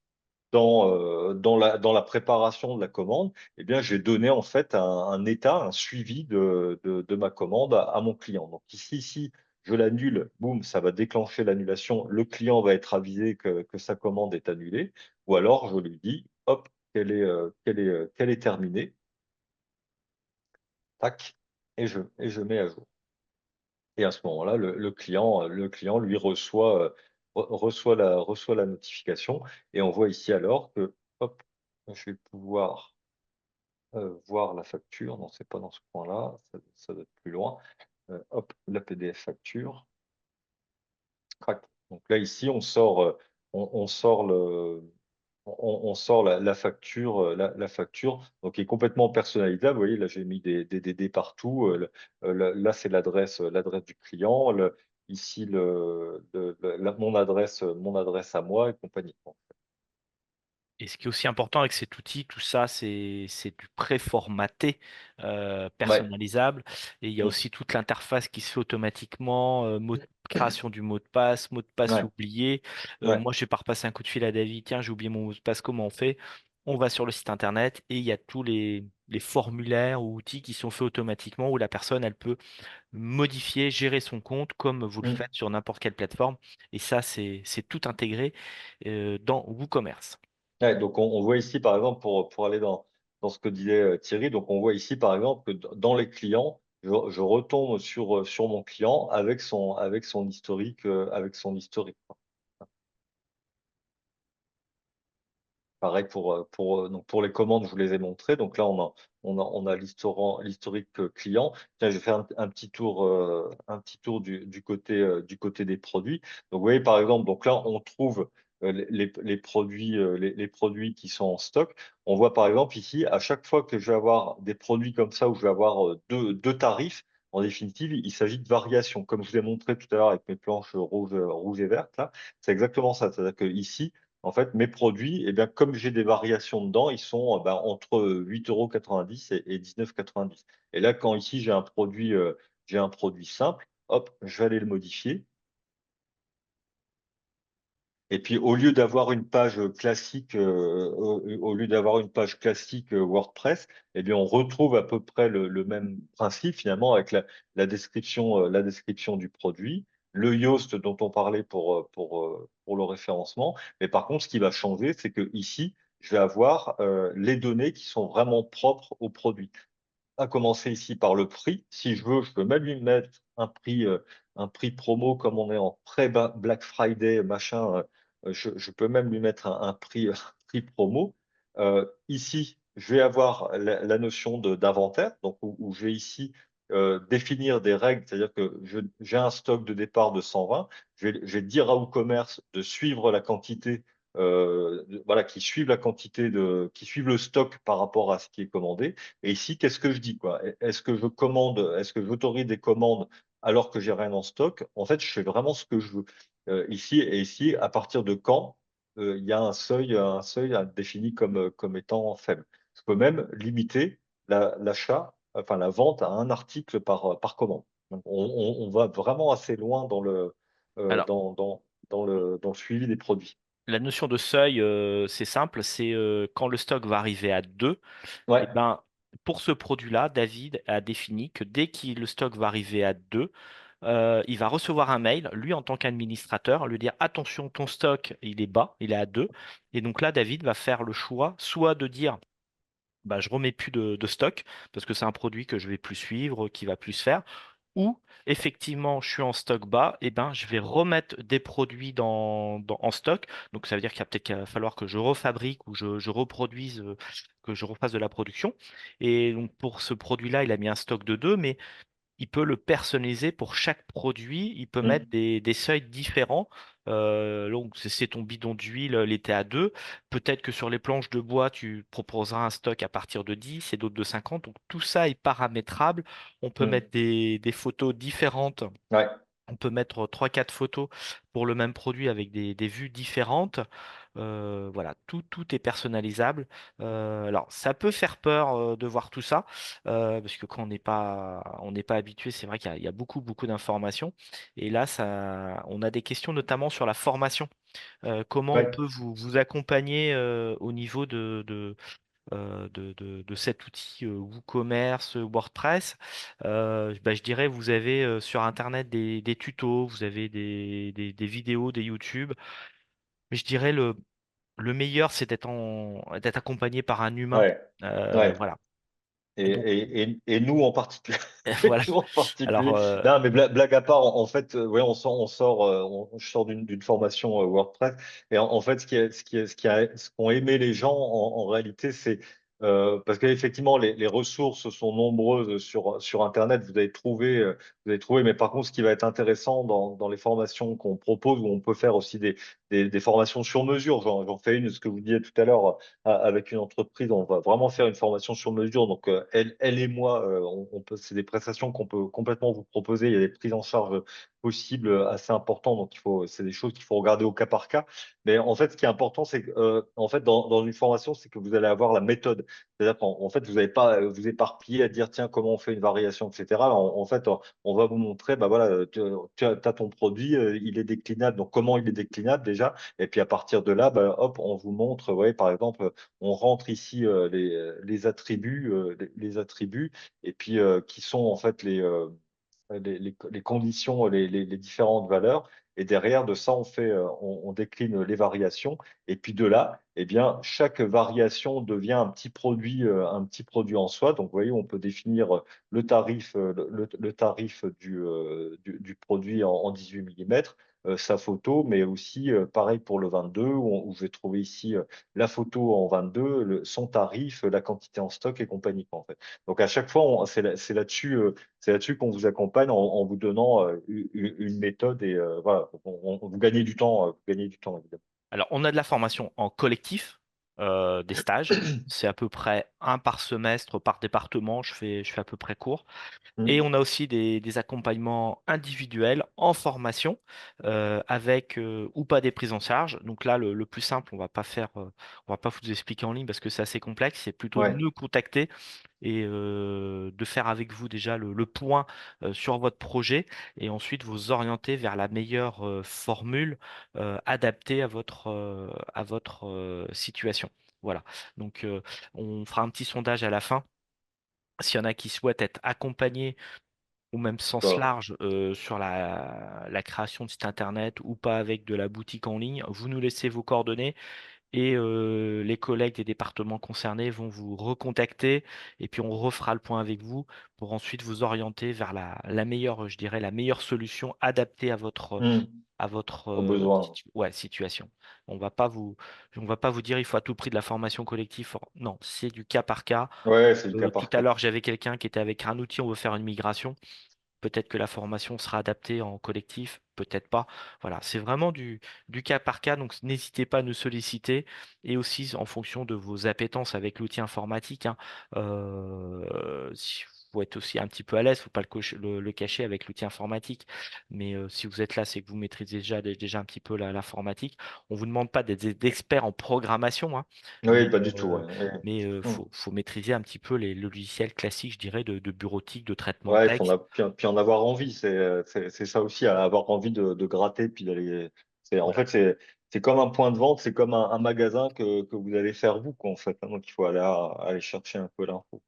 dans la préparation de la commande, eh bien, j'ai donné en fait un état, un suivi de ma commande à mon client. Donc ici, si je l'annule, boum, ça va déclencher l'annulation. Le client va être avisé que sa commande est annulée. Ou alors, je lui dis, hop, qu'elle est terminée, tac, et je mets à jour. Et à ce moment-là, le client lui reçoit la notification. Et on voit ici alors que, hop, je vais pouvoir voir la facture. Non, c'est pas dans ce point-là, ça doit être plus loin. Hop, la PDF facture. Crac. Donc là, ici, on sort on sort la facture, la facture, donc qui est complètement personnalisable. Vous voyez, là, j'ai mis des DD partout. Là, c'est l'adresse du client. Ici, mon adresse à moi et compagnie. Bon. Et ce qui est aussi important avec cet outil, tout ça, c'est du préformaté, Ouais. personnalisable. Et il y a Mm. aussi toute l'interface qui se fait automatiquement, création du mot de passe Ouais. oublié. Ouais. Moi, je vais pas repasser un coup de fil à David. Tiens, j'ai oublié mon mot de passe, comment on fait? On va sur le site internet et il y a tous les formulaires ou outils qui sont faits automatiquement où la personne, elle peut modifier, gérer son compte comme vous le Mm. faites sur n'importe quelle plateforme. Et ça, c'est tout intégré dans WooCommerce. Ouais, donc on voit ici, par exemple, pour aller dans ce que disait Thierry, donc on voit ici, par exemple, que dans les clients, je retombe sur mon client avec son historique. Pareil donc pour les commandes, je vous les ai montrées. Donc là, on a l'historique client. Tiens, je vais faire un petit tour du côté des produits. Donc, vous voyez, par exemple, donc là, on trouve les produits qui sont en stock. On voit, par exemple, ici, à chaque fois que je vais avoir des produits comme ça, où je vais avoir deux tarifs, en définitive, il s'agit de variations. Comme je vous ai montré tout à l'heure avec mes planches rouges et vertes, là, c'est exactement ça. C'est-à-dire que ici, en fait, mes produits, eh bien, comme j'ai des variations dedans, ils sont ben, entre 8,90 € et 19,90 €. Et là, quand ici j'ai un produit simple, hop, je vais aller le modifier. Et puis, au lieu d'avoir une page classique WordPress, eh bien, on retrouve à peu près le même principe finalement avec la description du produit, le Yoast dont on parlait pour le référencement. Mais par contre, ce qui va changer, c'est que ici, je vais avoir les données qui sont vraiment propres au produit, à commencer ici par le prix. Si je veux, je peux même lui mettre un prix promo comme on est en pré-Black Friday, machin. Je peux même lui mettre un prix promo. Ici, je vais avoir la notion d'inventaire, donc où je vais ici définir des règles, c'est-à-dire que j'ai un stock de départ de 120. Je vais dire à WooCommerce de suivre la quantité, voilà, qui suivent le stock par rapport à ce qui est commandé. Et ici, qu'est-ce que je dis, quoi? Est-ce que j'autorise des commandes alors que j'ai rien en stock? En fait, je fais vraiment ce que je veux. Ici, à partir de quand il y a un seuil défini comme étant faible. Je peux même limiter l'achat, enfin la vente à un article par commande. Donc, on va vraiment assez loin euh, Alors, dans, dans, dans le suivi des produits. la notion de seuil, c'est simple, c'est quand le stock va arriver à 2. Ouais. Et ben, pour ce produit-là, David a défini que dès que le stock va arriver à 2, il va recevoir un mail, lui en tant qu'administrateur, lui dire attention, ton stock, il est bas, il est à 2. Et donc là, David va faire le choix soit de dire bah, je remets plus de stock parce que c'est un produit que je vais plus suivre, qui va plus se faire, ou effectivement je suis en stock bas, et ben je vais remettre des produits en stock. Donc ça veut dire qu'il va falloir que je refabrique ou je reproduise, que je refasse de la production. Et donc pour ce produit-là, il a mis un stock de 2, mais il peut le personnaliser pour chaque produit. Il peut mettre Mm. des seuils différents. Donc, c'est ton bidon d'huile, il était à 2. Peut-être que sur les planches de bois, tu proposeras un stock à partir de 10 et d'autres de 50. Donc, tout ça est paramétrable. On peut Mm. mettre des photos différentes. Ouais. On peut mettre trois quatre photos pour le même produit avec des vues différentes. Voilà, tout est personnalisable. Alors, ça peut faire peur de voir tout ça, parce que quand on n'est pas habitué, c'est vrai qu'il y a beaucoup d'informations. Et là, on a des questions notamment sur la formation. Comment on Ouais. peut vous accompagner au niveau de cet outil WooCommerce, WordPress. Bah, je dirais, vous avez sur Internet des tutos, vous avez des vidéos, des YouTube. Mais je dirais le meilleur, c'est d'être accompagné par un humain. Ouais. Ouais. Voilà. Et, Donc, et nous en particulier. voilà. Nous en Alors, particulier. Non, mais blague à part, en fait, ouais, je sors d'une formation WordPress. Et en fait, ce qu'ont aimé les gens en réalité, c'est parce qu'effectivement, les ressources sont nombreuses sur Internet. Vous avez trouvé. Mais par contre, ce qui va être intéressant dans les formations qu'on propose, où on peut faire aussi des formations sur mesure. J'en fais une, ce que vous disiez tout à l'heure avec une entreprise, on va vraiment faire une formation sur mesure. Donc, elle et moi, c'est des prestations qu'on peut complètement vous proposer. Il y a des prises en charge possibles assez importantes. Donc, c'est des choses qu'il faut regarder au cas par cas. Mais en fait, ce qui est important, c'est que, en fait, dans une formation, c'est que vous allez avoir la méthode. C'est-à-dire qu'en fait, vous n'allez pas vous éparpiller à dire, tiens, comment on fait une variation, etc. En fait, on va vous montrer, bah voilà, tu as ton produit, il est déclinable. Donc, comment il est déclinable déjà? Et puis, à partir de là, bah, hop, on vous montre, ouais, par exemple, on rentre ici les attributs, et puis qui sont en fait les conditions, les différentes valeurs. Et derrière de ça, on décline les variations. Et puis de là, eh bien, chaque variation devient un petit produit en soi. Donc, vous voyez, on peut définir le tarif, le tarif du produit en 18 millimètres, sa photo, mais aussi, pareil pour le 22, où je vais trouver ici la photo en 22, son tarif, la quantité en stock et compagnie, quoi, en fait. Donc, à chaque fois, c'est là-dessus qu'on vous accompagne en vous donnant une méthode et voilà, vous gagnez du temps, vous gagnez du temps, évidemment. Alors, on a de la formation en collectif, des stages. C'est à peu près un par semestre, par département. Je fais à peu près court. Et Mm. on a aussi des accompagnements individuels en formation avec ou pas des prises en charge. Donc là, le plus simple, on va pas vous expliquer en ligne parce que c'est assez complexe. C'est plutôt de Ouais. nous contacter et de faire avec vous déjà le point sur votre projet et ensuite vous orienter vers la meilleure formule adaptée à votre situation. Voilà. Donc on fera un petit sondage à la fin. S'il y en a qui souhaitent être accompagnés ou même sens D'accord. large sur la création de site internet ou pas avec de la boutique en ligne, vous nous laissez vos coordonnées et les collègues des départements concernés vont vous recontacter et puis on refera le point avec vous pour ensuite vous orienter vers la meilleure, je dirais, la meilleure solution adaptée Mm. à votre Au besoin. ouais, situation. On va pas vous, on va pas vous dire il faut à tout prix de la formation collective. Non, c'est du cas par cas. Ouais, c'est le cas Tout par à cas. l'heure, j'avais quelqu'un qui était avec un outil, on veut faire une migration. Peut-être que la formation sera adaptée en collectif, peut-être pas. Voilà, c'est vraiment du cas par cas, donc n'hésitez pas à nous solliciter et aussi en fonction de vos appétences avec l'outil informatique. Hein, faut être aussi un petit peu à l'aise, faut pas le cacher avec l'outil informatique. Mais si vous êtes là, c'est que vous maîtrisez déjà un petit peu l'informatique. On vous demande pas d'être d'experts en programmation, hein, Oui, mais pas du tout. Ouais, ouais. faut maîtriser un petit peu les logiciels classiques, je dirais, de bureautique, de traitement de Ouais, puis, texte. puis en avoir envie, c'est ça aussi, avoir envie de gratter, puis d'aller. En Voilà. fait, c'est comme un point de vente, c'est comme un magasin que vous allez faire vous, quoi, en fait, hein. Donc, il faut aller chercher un peu l'info.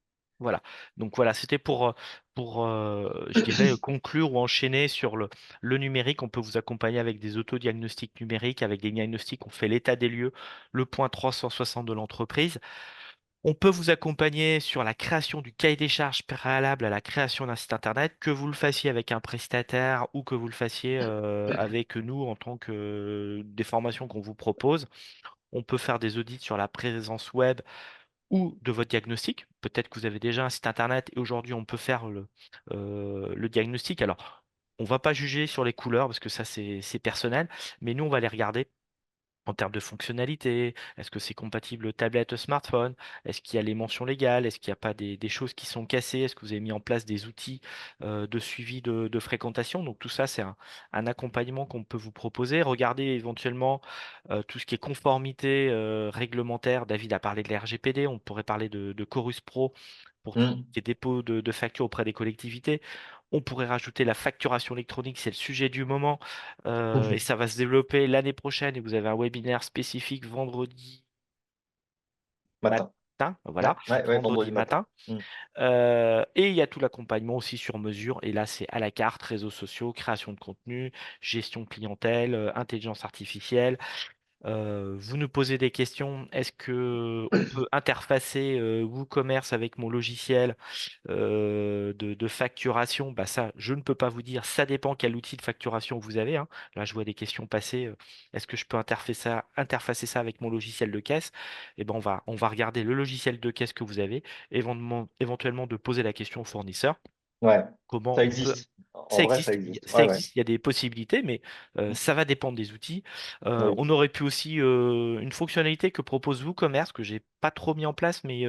Voilà. Donc voilà, c'était je dirais, conclure ou enchaîner sur le numérique. On peut vous accompagner avec des autodiagnostics numériques, avec des diagnostics. On fait l'état des lieux, le point 360 de l'entreprise. On peut vous accompagner sur la création du cahier des charges préalable à la création d'un site internet, que vous le fassiez avec un prestataire ou que vous le fassiez avec nous en tant que des formations qu'on vous propose. On peut faire des audits sur la présence web ou de votre diagnostic. Peut-être que vous avez déjà un site internet et aujourd'hui on peut faire le diagnostic. Alors, on va pas juger sur les couleurs parce que ça c'est personnel, mais nous on va les regarder en termes de fonctionnalité. Est-ce que c'est compatible tablette, smartphone? Est-ce qu'il y a les mentions légales? Est-ce qu'il n'y a pas des choses qui sont cassées? Est-ce que vous avez mis en place des outils de suivi de fréquentation? Donc tout ça, c'est un accompagnement qu'on peut vous proposer. Regardez éventuellement tout ce qui est conformité réglementaire. David a parlé de la RGPD. On pourrait parler de Chorus Pro pour tout ce Mm. qui est dépôt de factures auprès des collectivités. On pourrait rajouter la facturation électronique, c'est le sujet du moment. Et ça va se développer l'année prochaine. Et vous avez un webinaire spécifique vendredi Matin. matin, voilà, Ouais, ouais, ouais, vendredi vendredi matin. matin. Mm. Et il y a tout l'accompagnement aussi sur mesure. Et là, c'est à la carte, réseaux sociaux, création de contenu, gestion de clientèle, intelligence artificielle. Vous nous posez des questions. Est-ce que on peut interfacer WooCommerce avec mon logiciel de facturation? Bah ça, je ne peux pas vous dire. Ça dépend quel outil de facturation vous avez. Hein. Là, je vois des questions passer. Est-ce que je peux interfacer ça avec mon logiciel de caisse? Eh ben, on va regarder le logiciel de caisse que vous avez, éventuellement de poser la question au fournisseur. Ouais, Comment ça on peut existe. En vrai, ça existe. ça Ouais, ouais. existe, il y a des possibilités, mais Mm. ça va dépendre des outils. Oui. On aurait pu aussi une fonctionnalité que propose WooCommerce que j'ai pas trop mis en place, mais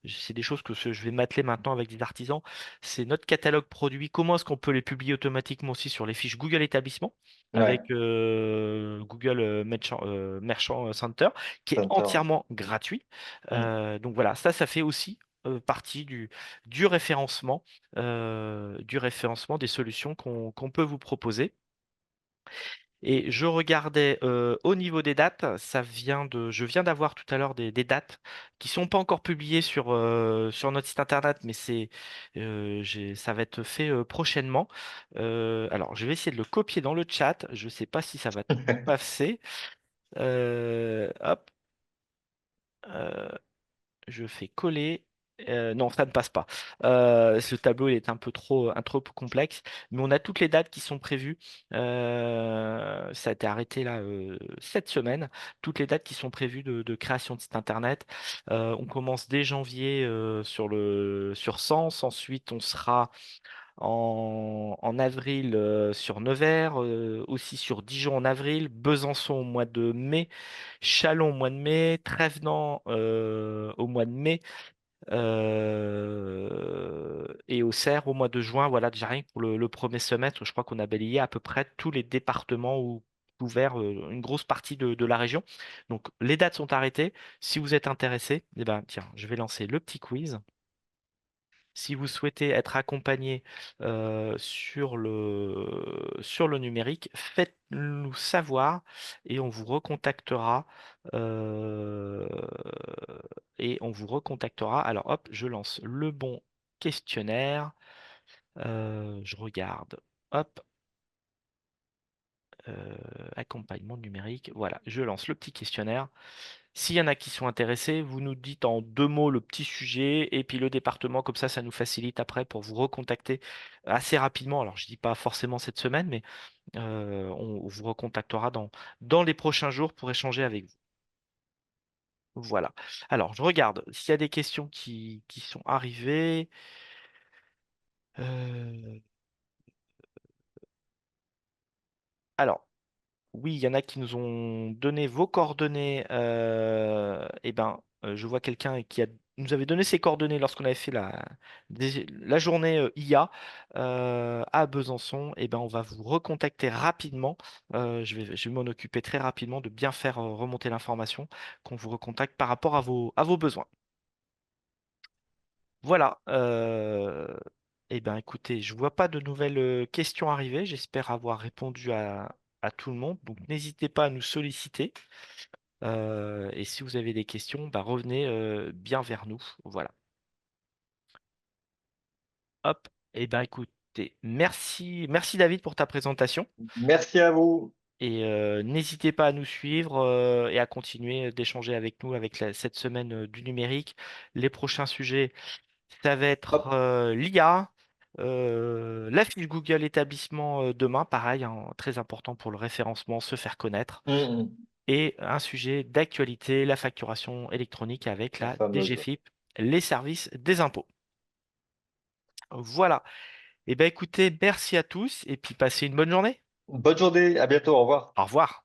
c'est des choses que je vais m'atteler maintenant avec des artisans. C'est notre catalogue produit. Comment est-ce qu'on peut les publier automatiquement aussi sur les fiches Google Établissement Ouais. avec Google Merchant Center, qui est Center. entièrement gratuit. Mm. Donc voilà, ça fait aussi partie du référencement des solutions qu'on peut vous proposer. Et je regardais au niveau des dates, je viens d'avoir tout à l'heure des dates qui sont pas encore publiées sur notre site internet, mais ça va être fait prochainement. Alors, je vais essayer de le copier dans le chat. Je sais pas si ça va passer. Hop, euh, je fais coller. Non, ça ne passe pas. Ce tableau il est un trop complexe, mais on a toutes les dates qui sont prévues. Ça a été arrêté là cette semaine. Toutes les dates qui sont prévues de création de site internet. On commence dès janvier sur Sens. Ensuite, on sera en avril sur Nevers, aussi sur Dijon en avril, Besançon au mois de mai, Châlons au mois de mai, Trévenans au mois de mai et Auxerre au mois de juin. Voilà, déjà rien que pour le premier semestre, je crois qu'on a balayé à peu près tous les départements ou couvert une grosse partie de la région. Donc les dates sont arrêtées. Si vous êtes intéressé, eh ben, tiens, je vais lancer le petit quiz. Si vous souhaitez être accompagné sur le numérique, faites-nous savoir et on vous recontactera. euh, et on vous recontactera. Alors hop, je lance le bon questionnaire. Je regarde. Hop, accompagnement numérique. Voilà, je lance le petit questionnaire. S'il y en a qui sont intéressés, vous nous dites en deux mots le petit sujet et puis le département, comme ça nous facilite après pour vous recontacter assez rapidement. Alors, je dis pas forcément cette semaine, mais on vous recontactera dans les prochains jours pour échanger avec vous. Voilà. Alors, je regarde s'il y a des questions qui sont arrivées. Euh, alors, oui, il y en a qui nous ont donné vos coordonnées. Je vois quelqu'un qui nous avait donné ses coordonnées lorsqu'on avait fait la journée IA à Besançon. On va vous recontacter rapidement. Je vais m'en occuper très rapidement de bien faire remonter l'information, qu'on vous recontacte par rapport à vos besoins. Voilà. Écoutez, je vois pas de nouvelles questions arriver. J'espère avoir répondu à tout le monde. Donc, n'hésitez pas à nous solliciter. Et si vous avez des questions, bah, revenez bien vers nous. Voilà. Hop. Écoutez, merci David pour ta présentation. Merci à vous. Et n'hésitez pas à nous suivre et à continuer d'échanger avec nous avec cette semaine du numérique. Les prochains sujets. Ça va être Hop. l'IA, la fiche Google établissement demain, pareil, hein, très important pour le référencement, se faire connaître. Mm. Et un sujet d'actualité, la facturation électronique avec La la fameuse. DGFiP, les services des impôts. Voilà. Écoutez, merci à tous et puis passez une bonne journée. Bonne journée, à bientôt, au revoir. Au revoir.